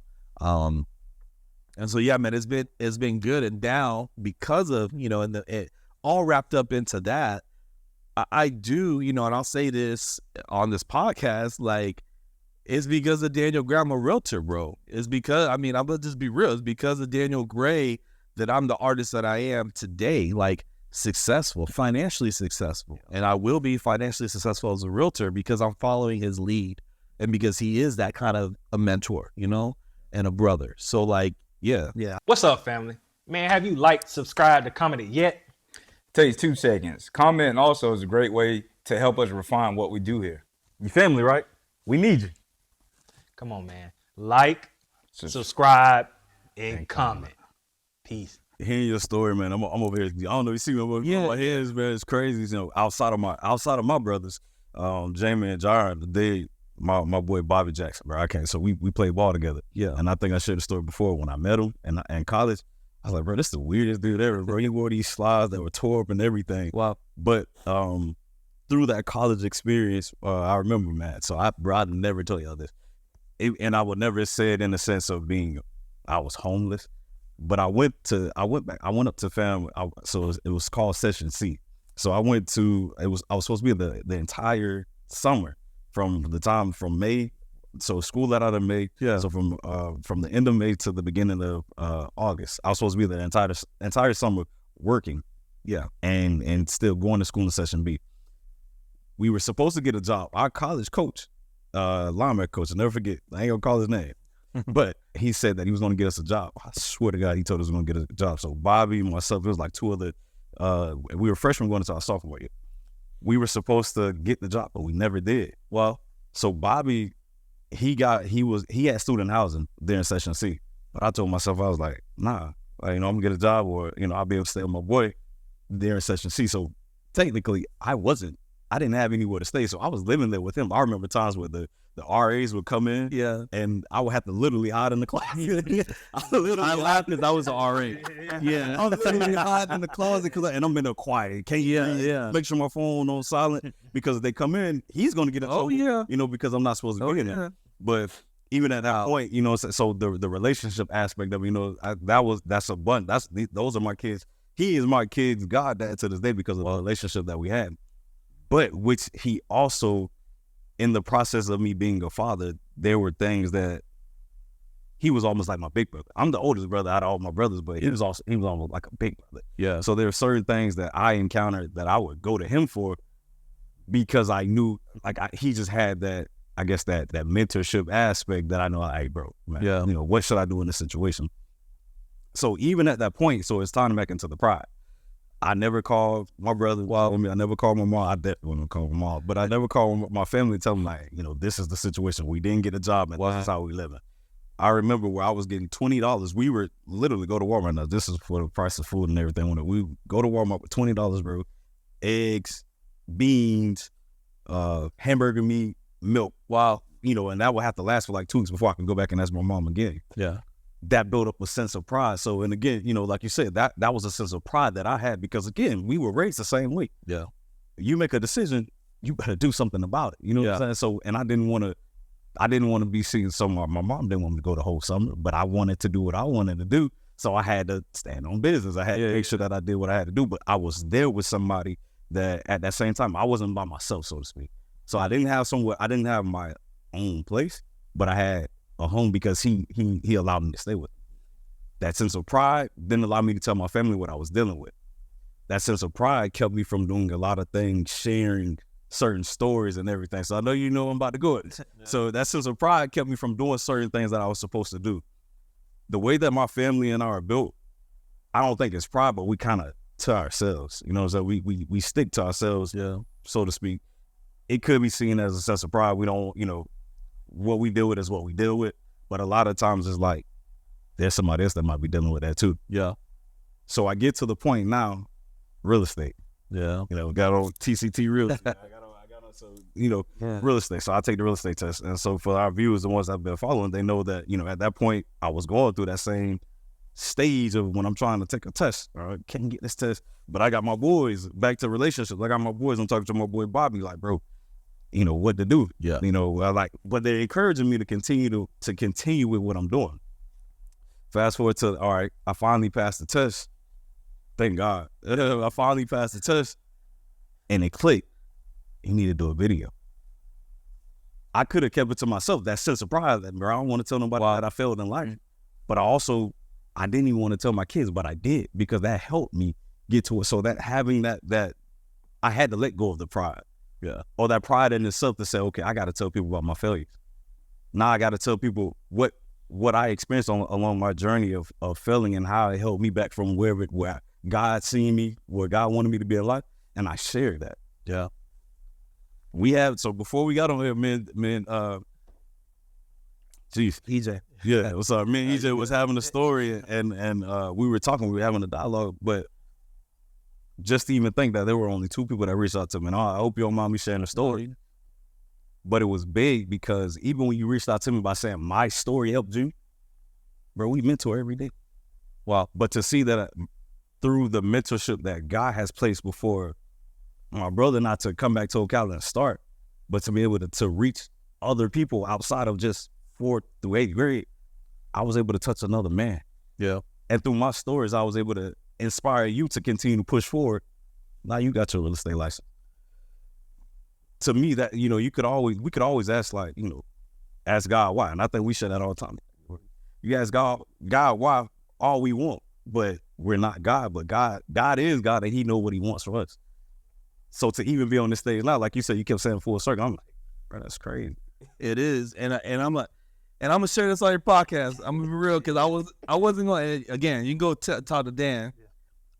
so yeah, man, it's been good. And now because of and it all wrapped up into that, I do and I'll say this on this podcast, like. It's because of Daniel Gray. I'm a realtor, bro. It's because, I'm gonna just be real. It's because of Daniel Gray that I'm the artist that I am today, like successful, financially successful. And I will be financially successful as a realtor because I'm following his lead and because he is that kind of a mentor, and a brother. So like, yeah. What's up, family? Man, have you liked, subscribed, or commented yet? Takes 2 seconds. Comment also is a great way to help us refine what we do here. You family, right? We need you. Come on, man. Like, subscribe, and comment. Peace. Hearing your story, man, I'm over here. I don't know. You see me over my head is man, it's crazy. Outside of my brothers, Jamie and Jaron, my boy Bobby Jackson, bro. I can't. So we played ball together. Yeah. And I think I shared the story before when I met him in college. I was like, bro, this is the weirdest dude ever, bro. He wore these slides that were tore up and everything. Wow. But through that college experience, I remember, man. So I never told y'all this. And I would never say it in the sense of I was homeless, but I went up to family. So it was called Session C. So I was supposed to be the entire summer from May. So school let out in May. Yeah. So from the end of May to the beginning of August, I was supposed to be there the entire summer working. Yeah. And still going to school in session B. We were supposed to get a job. Our college coach, linebacker coach, I'll never forget, I ain't gonna call his name, but he said that he was gonna get us a job. I swear to God, he told us he was gonna get a job. So Bobby, myself, it was like two other, we were freshmen going into our sophomore year. We were supposed to get the job, but we never did. Well, so Bobby, he had student housing there in session C. But I told myself, I was like, nah, like, I'm gonna get a job, or, I'll be able to stay with my boy there in session C. So technically I didn't have anywhere to stay, so I was living there with him. I remember times where the RAs would come in, and I would have to literally hide in the closet. I laughed because I was an RA. Yeah, I was literally hiding in the closet and I'm in there quiet. Can't make sure my phone on silent, because if they come in, he's gonna get in trouble. Because I'm not supposed to be in there. But even at that point, so the relationship aspect of those are my kids. He is my kid's goddad to this day because of the relationship that we had. But which he also, in the process of me being a father, there were things that he was almost like my big brother. I'm the oldest brother out of all my brothers, but he was almost like a big brother. Yeah. So there are certain things that I encountered that I would go to him for, because I knew, he just had that, I guess that mentorship aspect that I know, hey, bro, man, what should I do in this situation? So even at that point, so it's tying back into the pride. I never called my brother. I never called my mom. I definitely wouldn't call my mom, but I never called my family to tell them, like, this is the situation. We didn't get a job, and this is how we living. I remember where I was getting $20. We were literally go to Walmart. Now, this is for the price of food and everything. When we go to Walmart with $20, bro, eggs, beans, hamburger meat, milk. Wow. And that would have to last for like 2 weeks before I can go back and ask my mom again. Yeah. That built up a sense of pride. So, and again, like you said, that was a sense of pride that I had, because again, we were raised the same way. Yeah. You make a decision, you better do something about it. You know what I'm saying? So, and I didn't want to be seeing my mom didn't want me to go the whole summer, but I wanted to do what I wanted to do. So I had to stand on business. I had to make sure that I did what I had to do, but I was there with somebody that at that same time, I wasn't by myself, so to speak. So I didn't have my own place, but I had a home because he allowed me to stay with him. That sense of pride didn't allow me to tell my family what I was dealing with. That sense of pride kept me from doing a lot of things, sharing certain stories and everything. So I know I'm about to go at it. So that sense of pride kept me from doing certain things that I was supposed to do. The way that my family and I are built, I don't think it's pride, but we kind of to ourselves. So we stick to ourselves, so to speak. It could be seen as a sense of pride. We don't, what we deal with is what we deal with. But a lot of times it's like, there's somebody else that might be dealing with that too. Yeah. So I get to the point now, real estate. Yeah. Got on TCT real estate. Real estate. So I take the real estate test. And so for our viewers, the ones that have been following, they know that, at that point I was going through that same stage of when I'm trying to take a test. All right, can't get this test. But I got my boys, back to relationships. I got my boys, I'm talking to my boy Bobby, like, bro, what to do. Yeah. But they're encouraging me to continue with what I'm doing. Fast forward to, all right, I finally passed the test. Thank God. I finally passed the test, and it clicked. You need to do a video. I could have kept it to myself, that sense of pride that, bro, I don't want to tell nobody that I failed in life. But I didn't even want to tell my kids, but I did, because that helped me get to it. So that having that I had to let go of the pride. Yeah. Or that pride in itself to say, okay, I got to tell people about my failures. Now I got to tell people what I experienced along my journey of failing, and how it held me back from where God seen me, where God wanted me to be in life. And I shared that. Yeah. So before we got on here, EJ. Yeah, what's up? Me and EJ was having a story, and we were having a dialogue, but just to even think that there were only 2 people that reached out to me, and I hope you don't mind me sharing the story, but it was big, because even when you reached out to me by saying my story helped you, bro, we mentor every day. Wow. But to see that through the mentorship that God has placed before my brother, not to come back to Ocala and start, but to be able to reach other people outside of just 4th through 8th grade, I was able to touch another man. Yeah. And through my stories, I was able to inspire you to continue to push forward. Now you got your real estate license. to me, that, you know, we could always ask, like, you know, ask God why. And I think we say that all the time. You ask God why all we want, but we're not God. But God is God, and he knows what he wants from us. So to even be on this stage now, like you said, you kept saying full circle, I'm like, bro, that's crazy. It is. And I'm like, and I'm gonna share this on your podcast. I'm gonna be real, because I wasn't gonna, again, you can go talk to Dan. Yeah.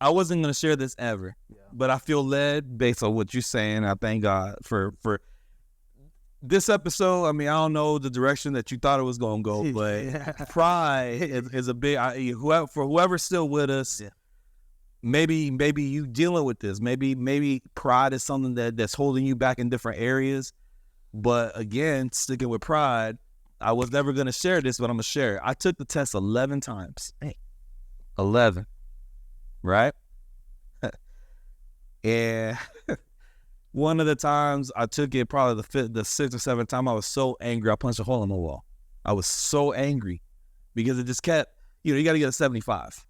I wasn't gonna share this ever. Yeah. But I feel led based on what you're saying. I thank God for this episode. I mean, I don't know the direction that you thought it was gonna go, but pride is a big. Whoever's still with us, yeah. Maybe you dealing with this. Maybe pride is something that's holding you back in different areas. But again, sticking with pride, I was never gonna share this, but I'm gonna share it. I took the test 11 times. 11, right? And one of the times I took it, probably the 6th or 7th time, I was so angry, I punched a hole in the wall. I was so angry because it just kept, you know, you got to get a 75.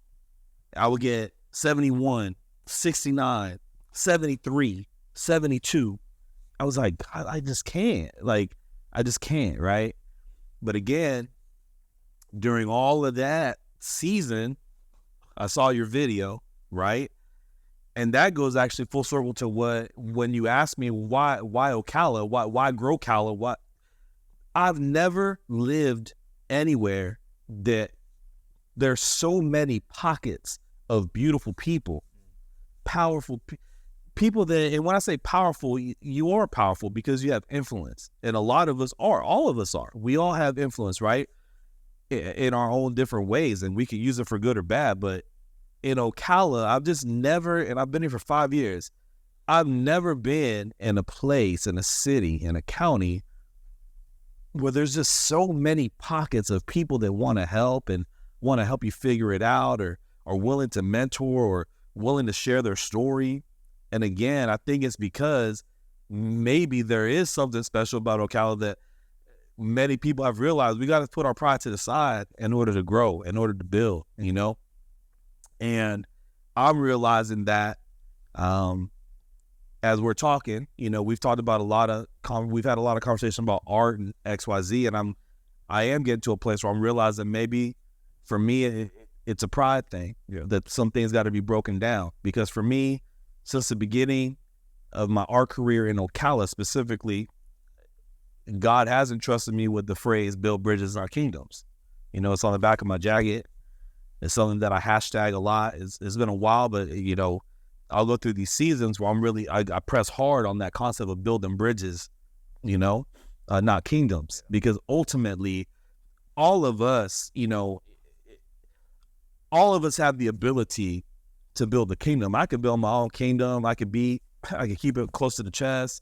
I would get 71, 69, 73, 72. I was like, I just can't. Like, I just can't, right? But again, during all of that season, I saw your video, right? And that goes actually full circle to when you asked me why Ocala, why Growcala, I've never lived anywhere that there's so many pockets of beautiful people, powerful people that, and when I say powerful, you are powerful because you have influence. And a lot of us are, all of us are. We all have influence, right? In our own different ways, and we can use it for good or bad, but in Ocala, I've just never, and I've been here for 5 years, I've never been in a place, in a city, in a county where there's just so many pockets of people that want to help and want to help you figure it out, or are willing to mentor, or willing to share their story. And again, I think it's because maybe there is something special about Ocala that many people have realized. We got to put our pride to the side in order to grow, in order to build, you know? And I'm realizing that as we're talking, you know, we've talked about we've had a lot of conversation about art and XYZ, and I am getting to a place where I'm realizing maybe for me, it's a pride thing, yeah, that some things got to be broken down. Because for me, since the beginning of my art career in Ocala specifically, God has entrusted me with the phrase, build bridges in our kingdoms. You know, it's on the back of my jacket. It's something that I hashtag a lot. It's been a while, but, you know, I'll go through these seasons where I press hard on that concept of building bridges, you know, not kingdoms. Because ultimately, all of us, you know, all of us have the ability to build a kingdom. I could build my own kingdom. I could keep it close to the chest.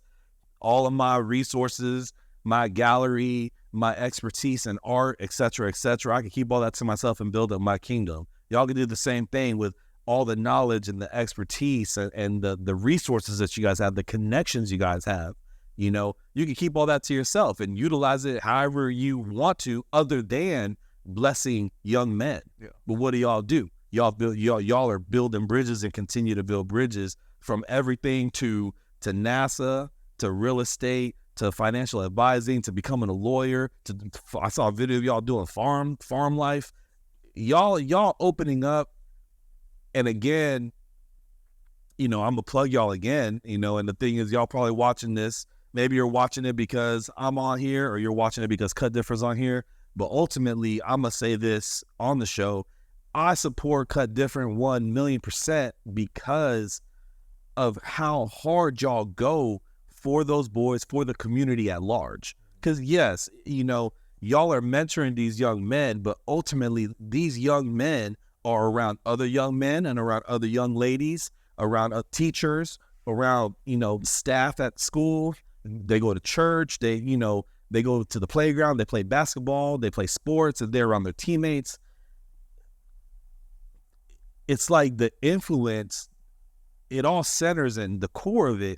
All of my resources, my gallery, my expertise in art, et cetera, I can keep all that to myself and build up my kingdom. Y'all can do the same thing with all the knowledge and the expertise and the resources that you guys have, the connections you guys have. You know, you can keep all that to yourself and utilize it however you want to, other than blessing young men. Yeah. But what do? Y'all are building bridges and continue to build bridges, from everything to NASA, to real estate, to financial advising, to becoming a lawyer. I saw a video of y'all doing farm life. Y'all opening up. And again, you know, I'm gonna plug y'all again, you know, and the thing is, y'all probably watching this. Maybe you're watching it because I'm on here, or you're watching it because Cut Different's on here. But ultimately, I'm gonna say this on the show: I support Cut Different 1,000,000% because of how hard y'all go for those boys, for the community at large. Because yes, you know, y'all are mentoring these young men, but ultimately these young men are around other young men and around other young ladies, around teachers, around, you know, staff at school. They go to church, they go to the playground, they play basketball, they play sports, and they're around their teammates. It's like the influence, it all centers in the core of it.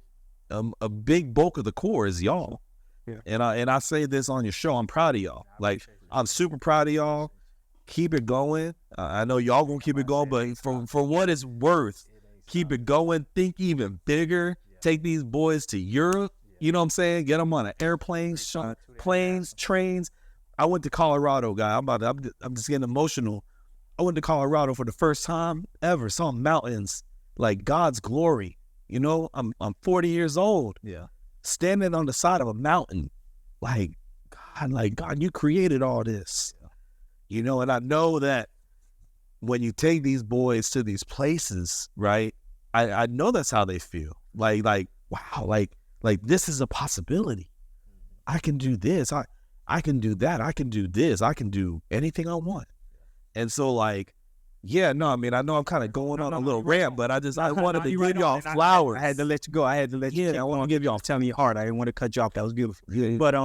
A big bulk of the core is y'all. Yeah. And I say this on your show, I'm proud of y'all. Like, I'm super proud of y'all. Keep it going. I know y'all gonna keep it going, but for what it's worth, keep it going. Think even bigger. Take these boys to Europe. You know what I'm saying? Get them on an airplane, planes, trains. I went to Colorado, guy. I'm just getting emotional. I went to Colorado for the first time ever. Saw mountains, like God's glory. You know, I'm 40 years old. Yeah. Standing on the side of a mountain, like God, you created all this. Yeah. You know, and I know that when you take these boys to these places, right? I know that's how they feel. Like wow, like this is a possibility. I can do this. I can do that. I can do this. I can do anything I want. And so like, yeah, no, I mean, I know I'm kind of going on a little rant, but I wanted to give y'all flowers. I had to let you go. I had to let you. Yeah, I want to give y'all. Telling your heart. I didn't want to cut you off. That was beautiful. Yeah. But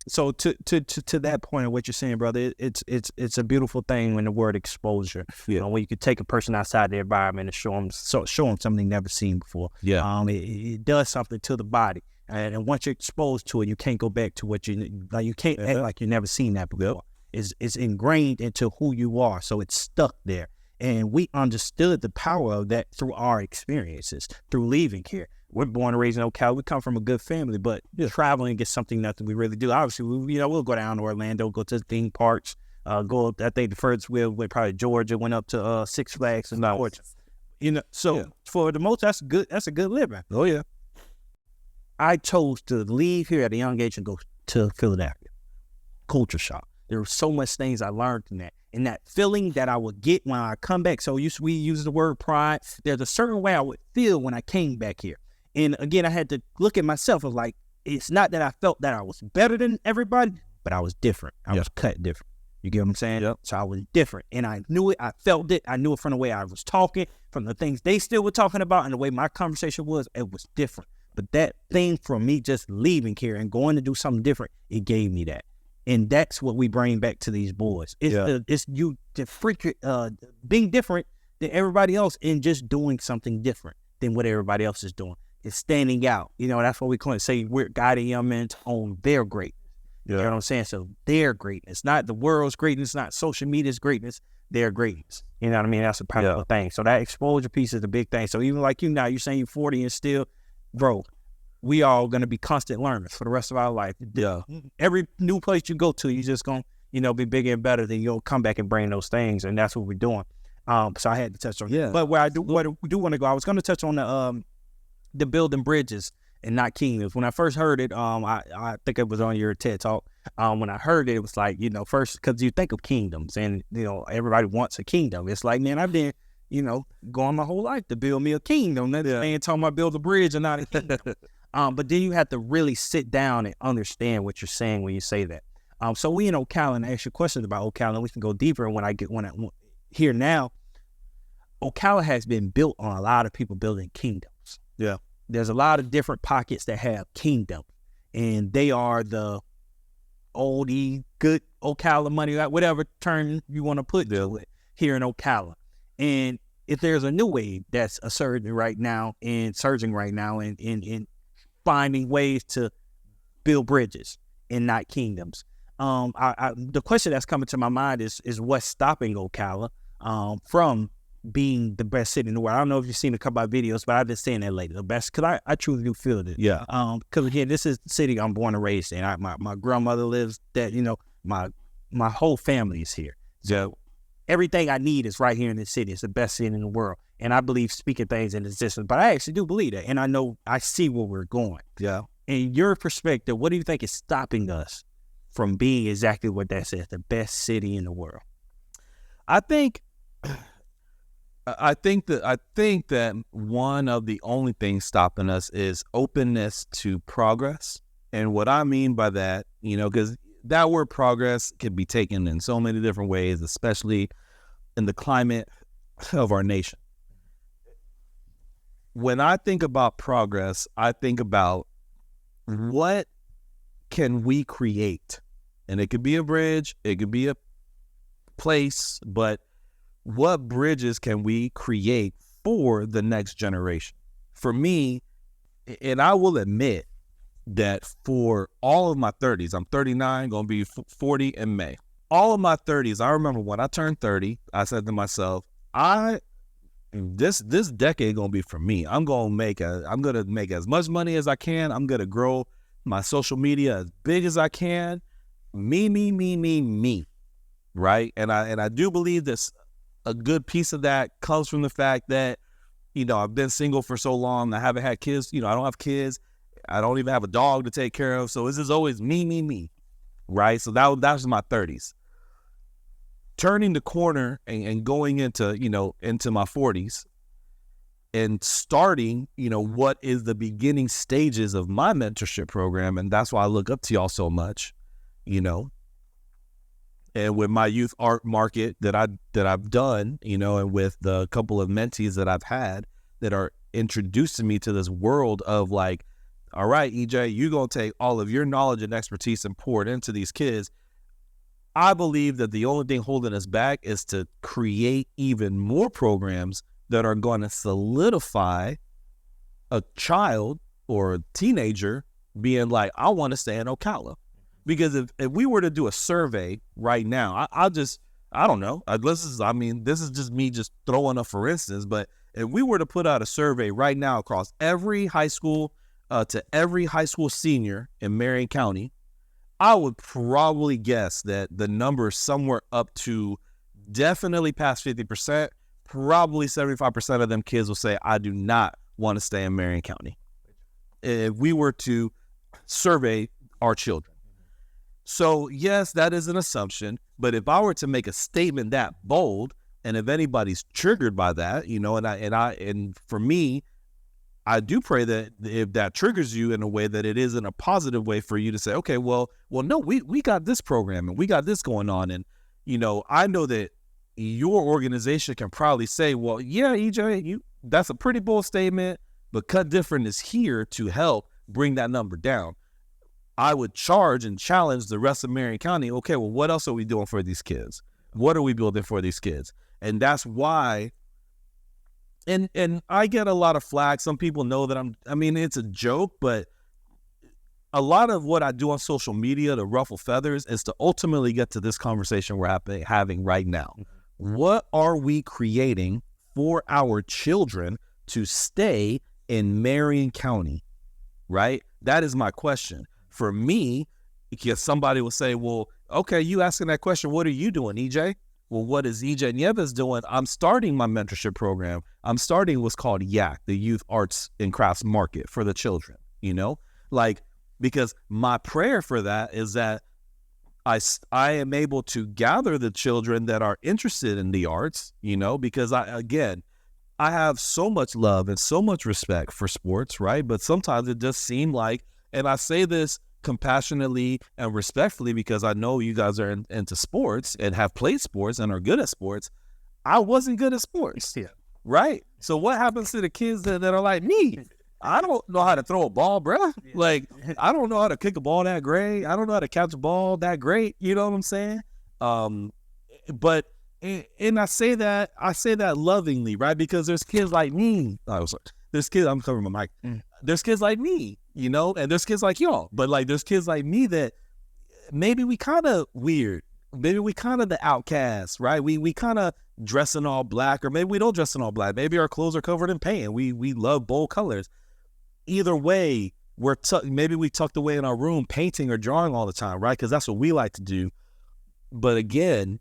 so to that point of what you're saying, brother, it's a beautiful thing when the word exposure. Yeah. You know, when you could take a person outside their environment and show them something they've never seen before. Yeah. It does something to the body, and once you're exposed to it, you can't go back to what you like. You can't act like you never seen that before. It's ingrained into who you are, so it's stuck there. And we understood the power of that through our experiences, through leaving here. We're born and raised in Ocala. We come from a good family, but traveling is something that we really do. Obviously, we'll go down to Orlando, go to theme parks, I think the furthest we went probably Georgia, went up to Six Flags and Georgia. You know, so for the most, that's a good living. Oh yeah. I chose to leave here at a young age and go to Philadelphia. Culture shock. There were so much things I learned in that. And that feeling that I would get when I come back. So we use the word pride. There's a certain way I would feel when I came back here. And again, I had to look at myself as like, it's not that I felt that I was better than everybody, but I was different. I was cut different. You get what I'm saying? Yep. So I was different. And I knew it. I felt it. I knew it from the way I was talking, from the things they still were talking about, and the way my conversation was. It was different. But that thing from me just leaving here and going to do something different, it gave me that. And that's what we bring back to these boys. It's being different than everybody else and just doing something different than what everybody else is doing. It's standing out. You know, that's what we call it. Say we're guiding young men on their greatness. Yeah. You know what I'm saying? So their greatness, not the world's greatness, not social media's greatness, their greatness. You know what I mean? That's a powerful thing. So that exposure piece is the big thing. So even like you now, you're saying you're 40 and still, bro, we all going to be constant learners for the rest of our life. Yeah. Every new place you go to, you just going to, be bigger and better. Then you'll come back and bring those things. And that's what we're doing. So I had to touch on that. But what we do want to go, I was going to touch on the building bridges and not kingdoms. When I first heard it, I think it was on your TED Talk. When I heard it, it was like, first, because you think of kingdoms and, everybody wants a kingdom. It's like, man, I've been, going my whole life to build me a kingdom. That man talking about build a bridge and not a kingdom. But then you have to really sit down and understand what you're saying when you say that. So we in Ocala, and I ask you questions about Ocala, and we can go deeper when I here now. Ocala has been built on a lot of people building kingdoms. Yeah. There's a lot of different pockets that have kingdoms, and they are the oldie, good Ocala money, whatever term you want to put to it here in Ocala. And if there's a new wave that's surging right now and finding ways to build bridges and not kingdoms. The question that's coming to my mind is what's stopping Ocala from being the best city in the world. I don't know if you've seen a couple of videos, but I've been saying that lately. The best, because I truly do feel it. Yeah. Because again, this is the city I'm born and raised in. My grandmother lives there. My whole family is here. So everything I need is right here in this city. It's the best city in the world. And I believe speaking things in existence, but I actually do believe that. And I see where we're going. Yeah. In your perspective, what do you think is stopping us from being exactly what that says, the best city in the world? I think that one of the only things stopping us is openness to progress. And what I mean by that, because that word progress can be taken in so many different ways, especially in the climate of our nation. When I think about progress, I think about what can we create? And it could be a bridge, it could be a place, but what bridges can we create for the next generation? For me, and I will admit that for all of my 30s, I'm 39, going to be 40 in May. All of my 30s, I remember when I turned 30, I said to myself, this decade gonna be for me. I'm gonna make as much money as I can. I'm gonna grow my social media as big as I can. Me, right? And I do believe this. A good piece of that comes from the fact that, you know, I've been single for so long. I haven't had kids. You know, I don't have kids. I don't even have a dog to take care of. So it's just always me, right? So that was my 30s. Turning the corner and going into, you know, into my 40s and starting, you know, what is the beginning stages of my mentorship program. And that's why I look up to y'all so much, you know. And with my youth art market that I've done, you know, and with the couple of mentees that I've had that are introducing me to this world of like, all right, EJ, you're going to take all of your knowledge and expertise and pour it into these kids. I believe that the only thing holding us back is to create even more programs that are going to solidify a child or a teenager being like, I want to stay in Ocala. Because if we were to do a survey right now, I don't know. This is just me just throwing up for instance, but if we were to put out a survey right now across every high school to every high school senior in Marion County, I would probably guess that the number is somewhere up to definitely past 50%, probably 75% of them kids will say, I do not want to stay in Marion County. If we were to survey our children. So yes, that is an assumption, but if I were to make a statement that bold, and if anybody's triggered by that, you know, and for me, I do pray that if that triggers you in a way that it is in a positive way for you to say, okay, well, no, we got this program and we got this going on. And, you know, I know that your organization can probably say, well, yeah, EJ, that's a pretty bold statement, but Cut Different is here to help bring that number down. I would charge and challenge the rest of Marion County. Okay, well, what else are we doing for these kids? What are we building for these kids? And that's why, and I get a lot of flack. Some people know that it's a joke, but a lot of what I do on social media to ruffle feathers is to ultimately get to this conversation we're having right now. What are we creating for our children to stay in Marion County, right? That is my question. For me, because somebody will say, well, okay, you asking that question, what are you doing, EJ? Well, what is EJ Nieves doing? I'm starting my mentorship program. I'm starting what's called YAC, the Youth Arts and Crafts Market for the children, you know? Like, because my prayer for that is that I am able to gather the children that are interested in the arts, you know, because I have so much love and so much respect for sports, right? But sometimes it does seem like, and I say this compassionately and respectfully because I know you guys are into sports and have played sports and are good at sports. I wasn't good at sports, right? So what happens to the kids that are like me? I don't know how to throw a ball, bro. Like, I don't know how to kick a ball that great. I don't know how to catch a ball that great. You know what I'm saying? But I say that lovingly, right? Because there's kids like me. I'm covering my mic. There's kids like me, you know, and there's kids like y'all. But like, there's kids like me that maybe we kind of weird. Maybe we kind of the outcasts, right? We kind of dress in all black, or maybe we don't dress in all black. Maybe our clothes are covered in paint. And we love bold colors. Either way, maybe we tucked away in our room painting or drawing all the time, right? Because that's what we like to do. But again,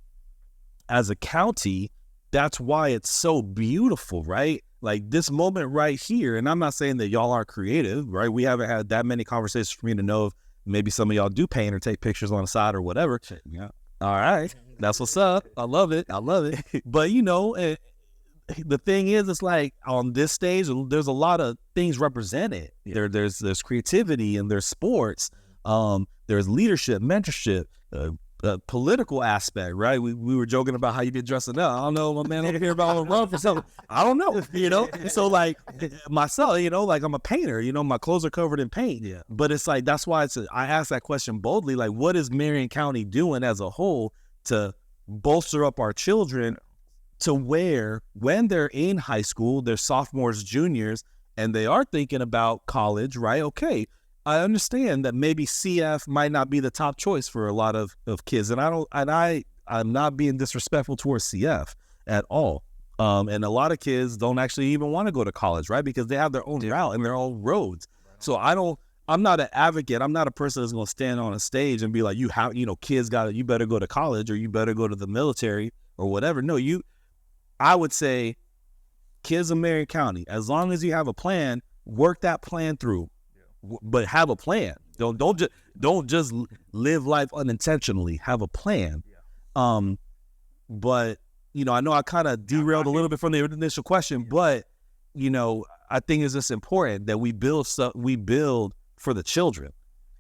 as a county, that's why it's so beautiful, right? Like this moment right here, and I'm not saying that y'all aren't creative, right? We haven't had that many conversations for me to know if maybe some of y'all do paint or take pictures on the side or whatever. Yeah. All right. That's what's up. I love it. But, you know, the thing is, it's like on this stage, there's a lot of things represented. Yeah. There's creativity and there's sports. There's leadership, mentorship, political aspect, right? We were joking about how you been dressing up. I don't know, my man over here about to run for something. I don't know, you know? So like myself, you know, like I'm a painter, you know, my clothes are covered in paint. Yeah. But it's like, that's why I asked that question boldly, like what is Marion County doing as a whole to bolster up our children to where when they're in high school, they're sophomores, juniors, and they are thinking about college, right? Okay, I understand that maybe CF might not be the top choice for a lot of kids. And I'm not being disrespectful towards CF at all. And a lot of kids don't actually even want to go to college, right? Because they have their own route and their own roads. So I I'm not an advocate. I'm not a person that's going to stand on a stage and be like, kids you better go to college or you better go to the military or whatever. No, I would say kids in Marion County, as long as you have a plan, work that plan through, but have a plan. Don't just live life unintentionally. Have a plan. But I know I kind of derailed a little bit from the initial question, but I think it's just important that we build for the children.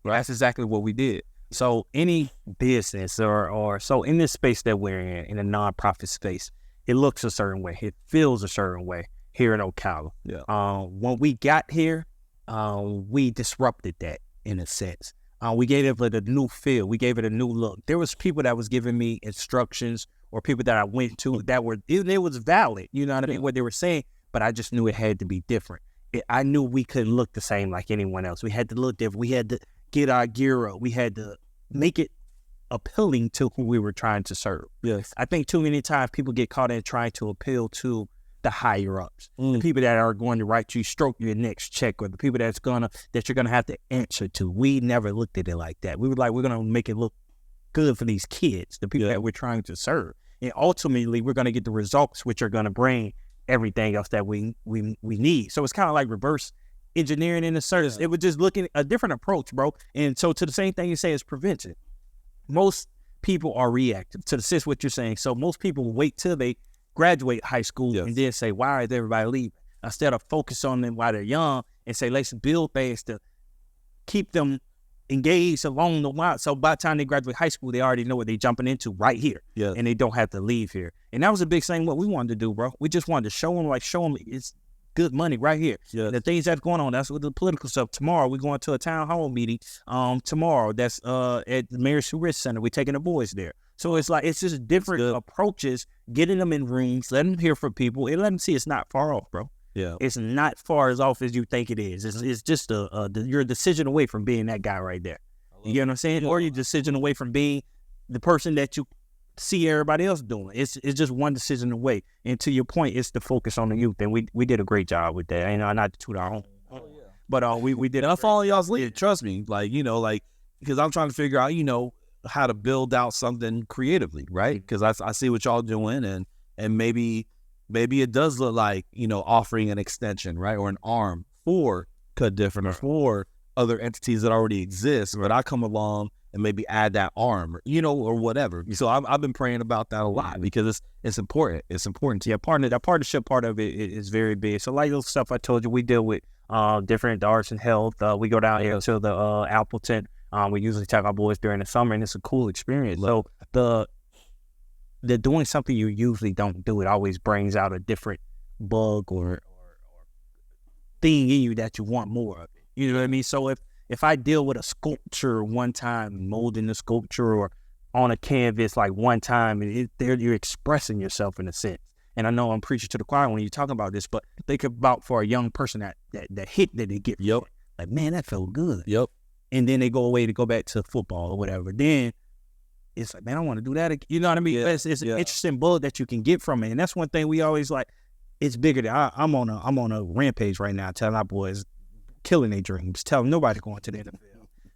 Right? That's exactly what we did. So any business or so in this space that we're in a nonprofit space, it looks a certain way. It feels a certain way here in Ocala. Yeah. When we got here, we disrupted that in a sense. We gave it a new feel. We gave it a new look. There was people that was giving me instructions or people that I went to that it was valid, you know what I mean, what they were saying, but I just knew it had to be different. I knew we couldn't look the same like anyone else. We had to look different. We had to get our gear up. We had to make it appealing to who we were trying to serve. Yes. I think too many times people get caught in trying to appeal to the higher ups, the people that are going to write you, stroke your next check, or the people that you're gonna have to answer to. We never looked at it like that. We were like, we're gonna make it look good for these kids, the people that we're trying to serve, and ultimately we're gonna get the results, which are gonna bring everything else that we need. So it's kind of like reverse engineering in a service. It was just looking a different approach, bro. And so to the same thing you say is prevention. Most people are reactive to the what you're saying. So most people wait till they graduate high school and then say, why is everybody leaving? Instead of focus on them while they're young and say, let's build things to keep them engaged along the while. So by the time they graduate high school, they already know what they're jumping into right here. Yeah. And they don't have to leave here. And that was a big thing what we wanted to do, bro. We just wanted to show them it's good money right here. Yeah. The things that's going on, that's with the political stuff. Tomorrow, we're going to a town hall meeting. Tomorrow, that's at the Mayor's Risk Center. We're taking the boys there. So it's just different approaches, getting them in rooms, letting them hear from people, and let them see it's not far off, bro. Yeah. It's not far as off as you think it is. It's just you're a decision away from being that guy right there. You get what I'm saying? Or you're a decision away from being the person that you see everybody else doing. It's just one decision away. And to your point, it's the focus on the youth. And we did a great job with that. And not to toot our own. But we did. And I follow y'all's lead. Trust me. Because I'm trying to figure out, how to build out something creatively, right? Because I see what y'all doing and maybe it does look like, offering an extension, right? Or an arm for Cut Different or for other entities that already exist. But I come along and maybe add that arm, or whatever. So I've been praying about that a lot because it's important. It's important. Yeah, that partnership part of it is very big. So like those stuff I told you, we deal with different arts and health. We go down here to the Appleton. We usually take our boys during the summer, and it's a cool experience. So they're doing something you usually don't do. It always brings out a different bug or thing in you that you want more of it. You know what I mean? So if I deal with a sculpture one time, molding the sculpture or on a canvas like one time, you're expressing yourself in a sense. And I know I'm preaching to the choir when you're talking about this, but think about for a young person that hit that they get. Yep. Like, man, that felt good. Yep. And then they go away to go back to football or whatever. Then it's like, man, I want to do that again. You know what I mean? Yeah. It's an interesting bug that you can get from it. And that's one thing we always like. It's bigger than I'm on a rampage right now telling our boys killing their dreams. Tell them nobody going to the NFL.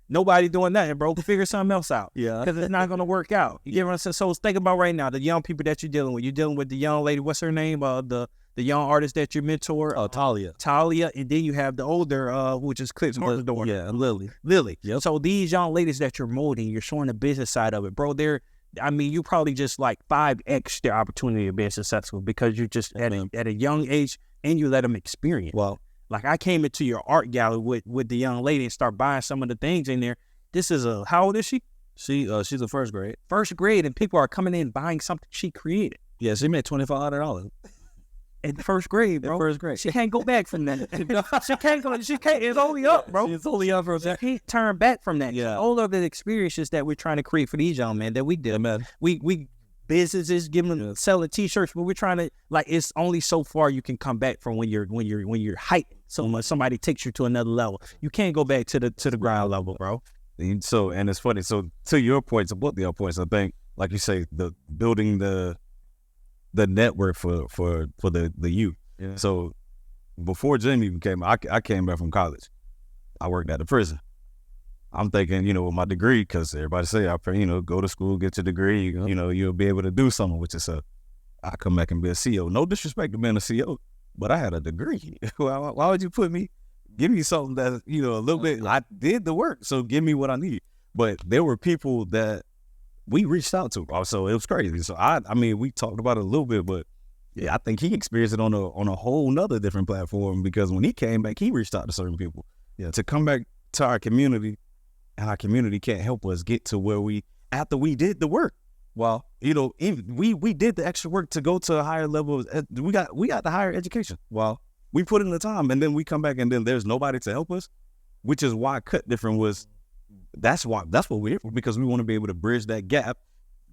Nobody doing nothing, bro. Figure something else out. Yeah. Because it's not going to work out. You get what I'm saying? So think about right now, the young people that you're dealing with. You're dealing with the young lady, what's her name? The young artist that you mentor. Talia. Talia. And then you have the older, which is Clip's daughter. Yeah, Lily. Yep. So these young ladies that you're molding, you're showing the business side of it, bro. You probably just like 5x their opportunity of being successful because you're just at a young age and you let them experience. Well, like I came into your art gallery with the young lady and start buying some of the things in there. This is how old is she? She's in first grade. First grade, and people are coming in buying something she created. Yeah, she made $2,500 in first grade, bro. In first grade. She can't go back from that. She can't. It's only up, bro. It's only up for a second. She can't turn back from that. Yeah. All of the experiences that we're trying to create for these young men that we did. Yeah, man. We businesses giving them selling T-shirts, but we're trying to it's only so far you can come back from when you're heightened so much. Somebody takes you to another level. You can't go back to the ground level, bro. So, and it's funny. So to your points, to both of your points, I think, like you say, the building the network for the youth. Yeah. So before Jamie came, I came back from college, I worked at the prison. I'm thinking, with my degree, because everybody say, go to school, get your degree, you'll be able to do something with yourself. I come back and be a CEO. No disrespect to being a CEO, but I had a degree. Why would you give me something that, a little bit, I did the work, so give me what I need. But there were people that we reached out to, so it was crazy. So we talked about it a little bit, but yeah, I think he experienced it on a whole nother different platform, because when he came back, he reached out to certain people. Yeah, to come back to our community, and our community can't help us get to where after we did the work. Well, we did the extra work to go to a higher level. We got the higher education. Well, we put in the time, and then we come back, and then there's nobody to help us, which is why Cut Different was. That's what we're here for, because we want to be able to bridge that gap,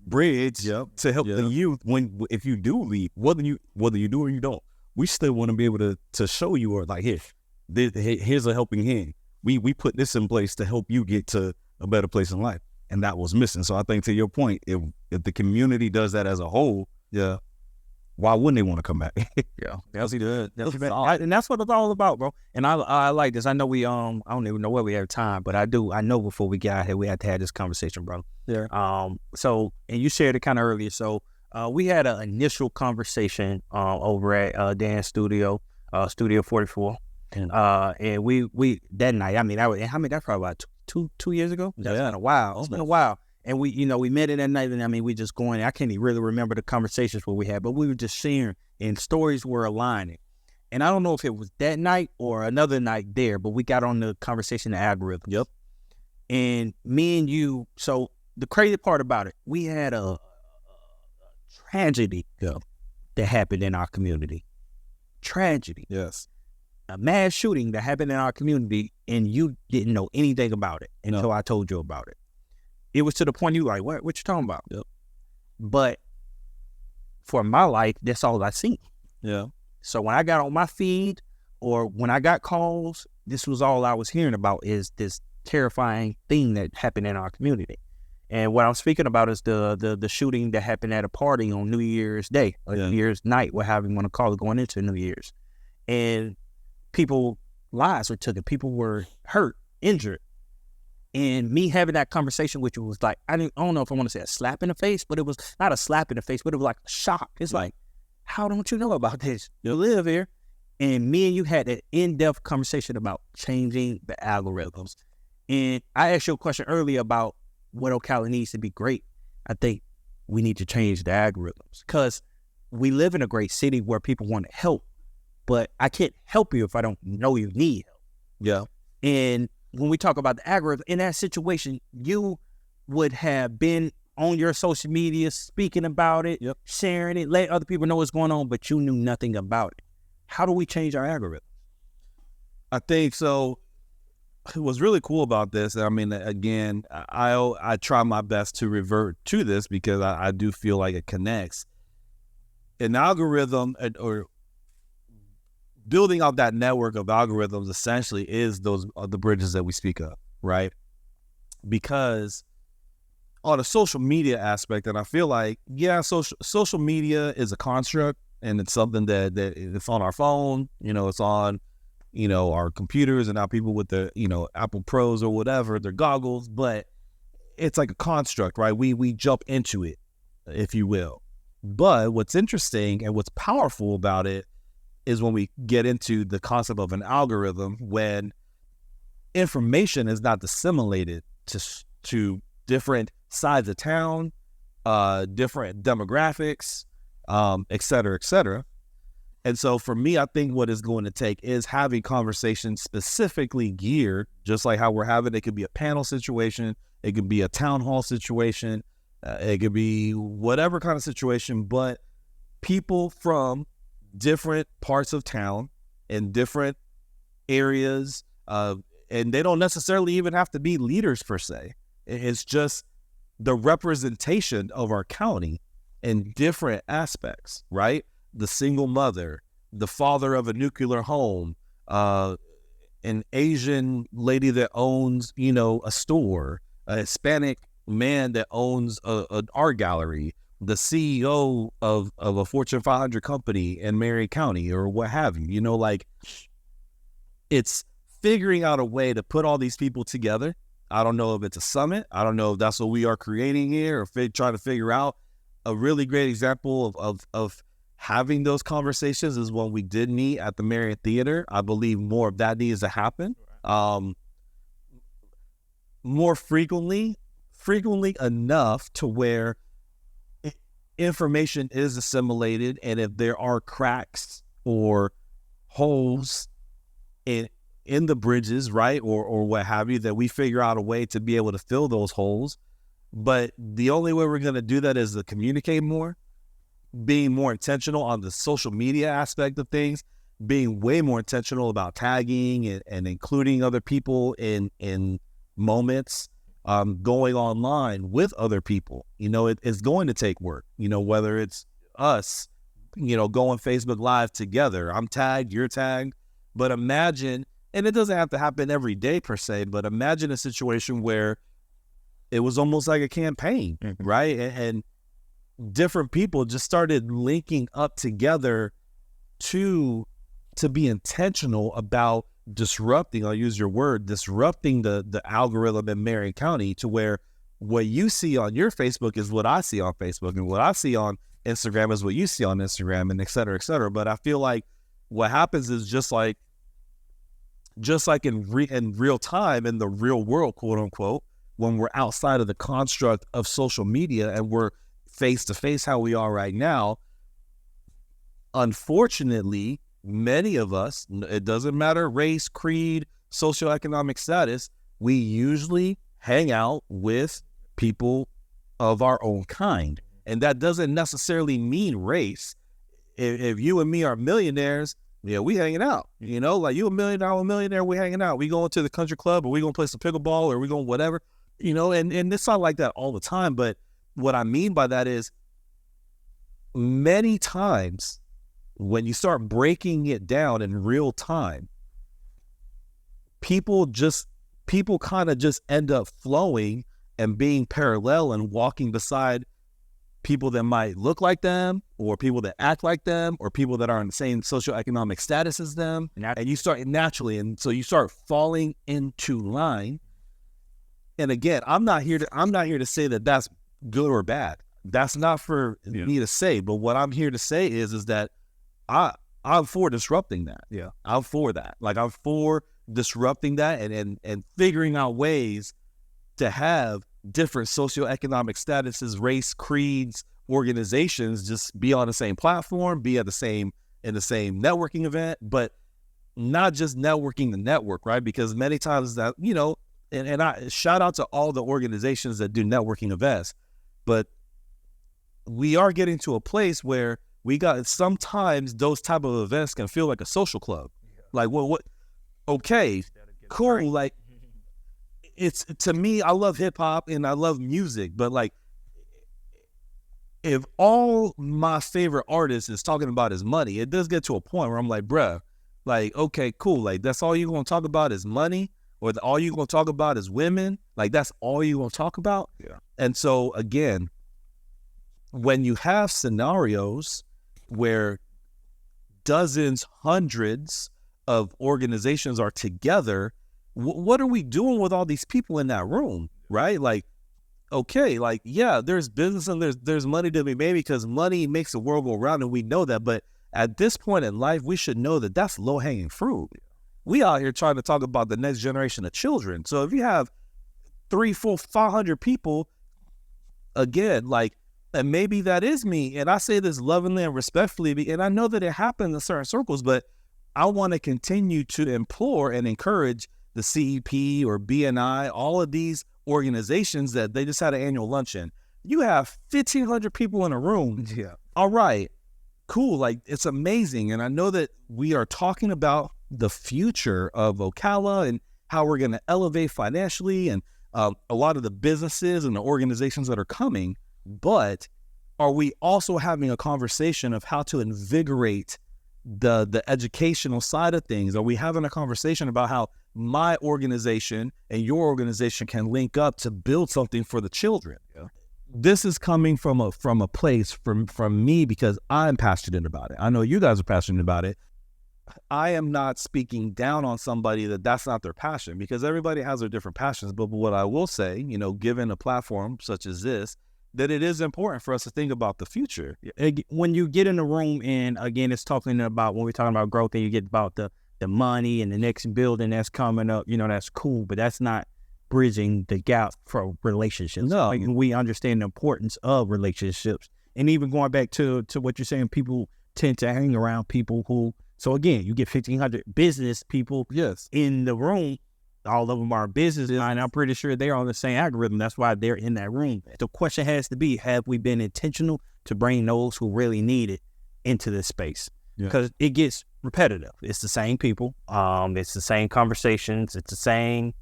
to help the youth if you do leave, whether you do or you don't. We still want to be able to show you, or like, here's a helping hand. We put this in place to help you get to a better place in life. And that was missing. So I think, to your point, if the community does that as a whole, why wouldn't they want to come back? That's and that's what it's all about, bro. And I like this. I know we I don't even know where we have time, but I know before we get out here we had to have this conversation, bro. Yeah. So, and you shared it kind of earlier. So we had an initial conversation over at Dan's studio, Studio 44. And we that night, that's probably about two years ago. That's been a while. It's been a while. And we met it that night, and we just going, I can't even really remember the conversations what we had, but we were just sharing, and stories were aligning. And I don't know if it was that night or another night there, but we got on the conversation, the algorithm. Yep. And me and you, so the crazy part about it, we had a tragedy that happened in our community. Tragedy. Yes. A mass shooting that happened in our community, and you didn't know anything about it until I told you about it. It was to the point you like, what you talking about? Yep. But for my life, that's all I seen. Yeah. So when I got on my feed, or when I got calls, this was all I was hearing about, is this terrifying thing that happened in our community. And what I'm speaking about is the shooting that happened at a party on New Year's Day, or New Year's night, whatever you want to call it, going into New Year's. And people's lives were taken. People were hurt, injured. And me having that conversation with you was like, I don't know if I want to say a slap in the face, but it was not a slap in the face, but it was like a shock. It's like, how don't you know about this? You live here. And me and you had an in-depth conversation about changing the algorithms. And I asked you a question earlier about what Ocala needs to be great. I think we need to change the algorithms, because we live in a great city where people want to help, but I can't help you if I don't know you need help. Yeah. And when we talk about the algorithm, in that situation, you would have been on your social media speaking about it, sharing it, let other people know what's going on, but you knew nothing about it. How do we change our algorithm? I think so. What's really cool about this, again, I try my best to revert to this, because I do feel like it connects. An algorithm, or building out that network of algorithms, essentially is those the bridges that we speak of, right? Because on a social media aspect, and I feel like, social media is a construct, and it's something that it's on our phone, it's on, our computers, and now people with the, Apple Pros or whatever, their goggles, but it's like a construct, right? We jump into it, if you will. But what's interesting and what's powerful about it is when we get into the concept of an algorithm, when information is not disseminated to different sides of town, different demographics, et cetera, et cetera. And so for me, I think what it's going to take is having conversations specifically geared, just like how we're having. It could be a panel situation, it could be a town hall situation, it could be whatever kind of situation, but people from different parts of town in different areas, and they don't necessarily even have to be leaders per se. It's just the representation of our county in different aspects, right? The single mother, the father of a nuclear home, an Asian lady that owns, a store, a Hispanic man that owns an art gallery, the CEO of a Fortune 500 company in Marion County, or what have you. It's figuring out a way to put all these people together. I don't know if it's a summit. I don't know if that's what we are creating here, or trying to figure out. A really great example of having those conversations is when we did meet at the Marion Theater. I believe more of that needs to happen. More frequently enough to where information is assimilated, and if there are cracks or holes in the bridges, right, or what have you, that we figure out a way to be able to fill those holes. But the only way we're going to do that is to communicate more, being more intentional on the social media aspect of things, being way more intentional about tagging and including other people in moments, going online with other people. It's going to take work, whether it's us, going Facebook Live together. I'm tagged, you're tagged. But imagine, and it doesn't have to happen every day per se, but imagine a situation where it was almost like a campaign, right? And different people just started linking up together to be intentional about disrupting, I'll use your word, disrupting the algorithm in Marion County, to where what you see on your Facebook is what I see on Facebook, and what I see on Instagram is what you see on Instagram, and et cetera, et cetera. But I feel like what happens is just like in real time, in the real world, quote unquote, when we're outside of the construct of social media and we're face to face how we are right now, unfortunately, many of us, it doesn't matter race, creed, socioeconomic status, we usually hang out with people of our own kind. And that doesn't necessarily mean race. If you and me are millionaires, yeah, we hanging out, like you $1 million millionaire, we hanging out. We going to the country club, or we going to play some pickleball, or we going whatever, and it's not like that all the time. But what I mean by that is, many times when you start breaking it down in real time, people kind of just end up flowing and being parallel and walking beside people that might look like them, or people that act like them, or people that are in the same socioeconomic status as them. And you start naturally, and so you start falling into line. And again, I'm not here to say that that's good or bad. That's not for me to say. But what I'm here to say is that I'm for disrupting that. Yeah, I'm for that. Like, I'm for disrupting that and figuring out ways to have different socioeconomic statuses, race, creeds, organizations just be on the same platform, be in the same networking event, but not just networking the network, right? Because many times that, and I shout out to all the organizations that do networking events, but we are getting to a place where sometimes those type of events can feel like a social club. Yeah. Like, what? Okay, cool. Right. Like, it's, to me, I love hip hop and I love music, but like, if all my favorite artist is talking about is money, it does get to a point where I'm like, bruh, like, okay, cool. Like, that's all you're going to talk about is money, or all you're going to talk about is women. Like, that's all you're going to talk about. Yeah. And so again, when you have scenarios where dozens, hundreds of organizations are together, what are we doing with all these people in that room, right? Like, okay, like, yeah, there's business and there's money to be made, because money makes the world go round, and we know that. But at this point in life, we should know that that's low-hanging fruit. We out here trying to talk about the next generation of children. So if you have 300, 400, 500 people, again, like, and maybe that is me, and I say this lovingly and respectfully, and I know that it happens in certain circles, but I want to continue to implore and encourage the CEP or BNI, all of these organizations that they just had an annual luncheon. You have 1,500 people in a room. Yeah. All right, cool. Like, it's amazing. And I know that we are talking about the future of Ocala and how we're going to elevate financially, and a lot of the businesses and the organizations that are coming. But are we also having a conversation of how to invigorate the educational side of things? Are we having a conversation about how my organization and your organization can link up to build something for the children? Yeah. This is coming from a place from me, because I'm passionate about it. I know you guys are passionate about it. I am not speaking down on somebody that's not their passion, because everybody has their different passions. But what I will say, given a platform such as this, that it is important for us to think about the future. When you get in the room, and again, it's talking about, when we're talking about growth, and you get about the money and the next building that's coming up, that's cool, but that's not bridging the gap for relationships. No. Like, we understand the importance of relationships. And even going back to what you're saying, people tend to hang around people who, so again, you get 1,500 business people in the room. All of them are business, and I'm pretty sure they're on the same algorithm. That's why they're in that room. The question has to be, have we been intentional to bring those who really need it into this space? Because it gets repetitive. It's the same people. It's the same conversations. It's the same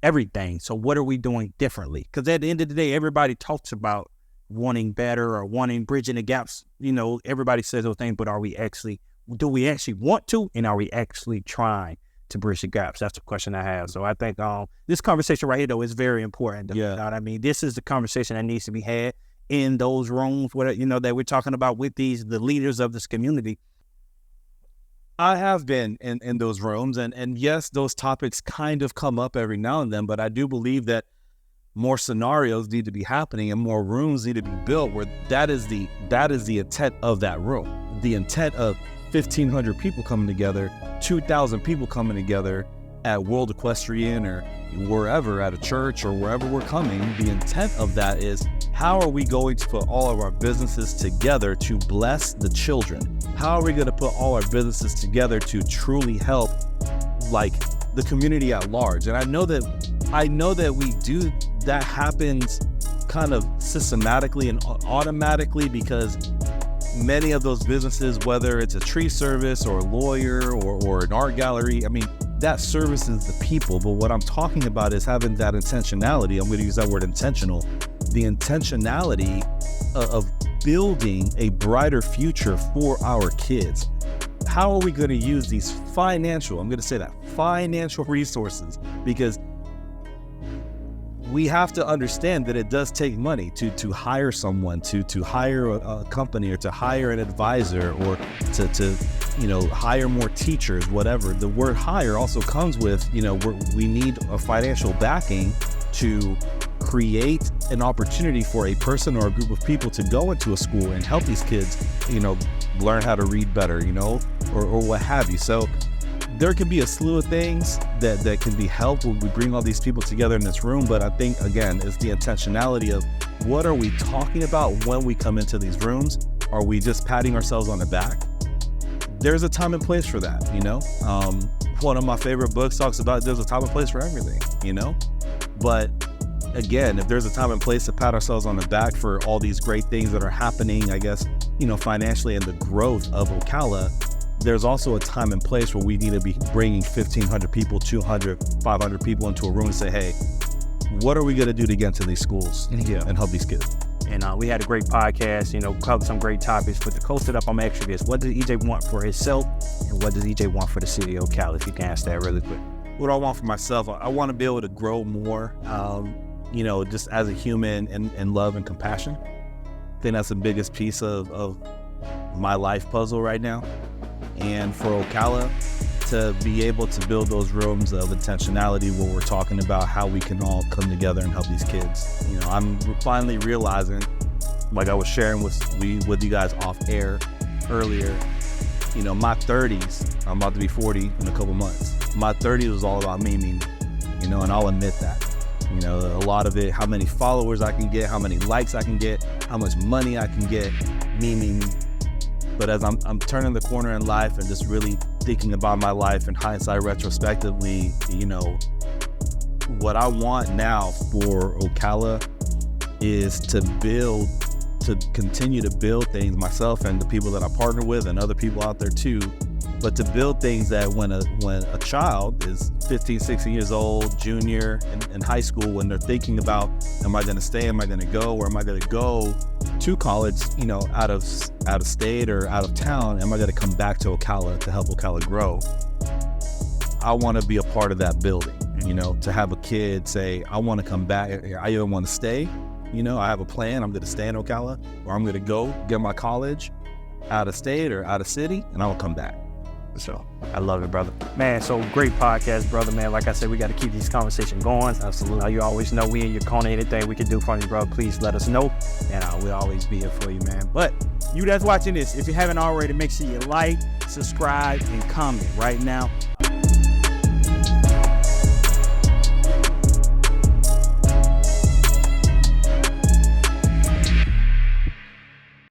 everything. So what are we doing differently? Because at the end of the day, everybody talks about wanting better or wanting bridging the gaps. Everybody says those things, but do we actually want to? And are we actually trying to bridge the gaps? That's the question I have. So I think this conversation right here, though, is very important. You know what I mean? This is the conversation that needs to be had in those rooms, that we're talking about with the leaders of this community. I have been in those rooms, and yes, those topics kind of come up every now and then, but I do believe that more scenarios need to be happening and more rooms need to be built where that is the intent of that room. The intent of 1,500 people coming together, 2,000 people coming together at World Equestrian or wherever, at a church or wherever we're coming. The intent of that is, how are we going to put all of our businesses together to bless the children? How are we going to put all our businesses together to truly help, like, the community at large? And I know that we do, that happens kind of systematically and automatically, because many of those businesses, whether it's a tree service or a lawyer or an art gallery, I mean, that services the people. But what I'm talking about is having that intentionality. I'm going to use that word, intentional. The intentionality of building a brighter future for our kids. How are we going to use these financial resources? Because we have to understand that it does take money to hire someone, to hire a company, or to hire an advisor, or to hire more teachers, whatever. The word hire also comes with, we need a financial backing to create an opportunity for a person or a group of people to go into a school and help these kids, learn how to read better, or what have you. So there can be a slew of things that can be helped when we bring all these people together in this room. But I think, again, it's the intentionality of, what are we talking about when we come into these rooms? Are we just patting ourselves on the back? There's a time and place for that, One of my favorite books talks about there's a time and place for everything, But again, if there's a time and place to pat ourselves on the back for all these great things that are happening, I guess, financially, and the growth of Ocala, there's also a time and place where we need to be bringing 1,500 people, 200, 500 people into a room and say, hey, what are we going to do to get into these schools and help these kids? And we had a great podcast, covered some great topics. But to close it up, I'm asking you this: what does EJ want for himself, and what does EJ want for the city of Ocala? If you can answer that really quick. What do I want for myself? I want to be able to grow more, just as a human, and love and compassion. I think that's the biggest piece of my life puzzle right now. And for Ocala to be able to build those rooms of intentionality where we're talking about how we can all come together and help these kids. I'm finally realizing, like I was sharing with you guys off air earlier, my 30s, I'm about to be 40 in a couple months. My 30s was all about me, and I'll admit that. A lot of it, how many followers I can get, how many likes I can get, how much money I can get, me. But as I'm turning the corner in life and just really thinking about my life in hindsight, retrospectively, what I want now for Ocala is to continue to build things, myself and the people that I partner with and other people out there too, but to build things that when a child is 15, 16 years old, junior in high school, when they're thinking about, am I going to stay, am I going to go, or am I going to go to college, out of state or out of town, am I going to come back to Ocala to help Ocala grow? I want to be a part of that building, to have a kid say, I want to come back, I either want to stay, I have a plan, I'm going to stay in Ocala, or I'm going to go get my college out of state or out of city, and I will come back. So I love it, brother. Man, so great podcast, brother, man. Like I said, we got to keep these conversations going. Absolutely. You always know we in your corner. Anything we can do for you, brother, please let us know. And we'll always be here for you, man. But you that's watching this, if you haven't already, make sure you like, subscribe, and comment right now.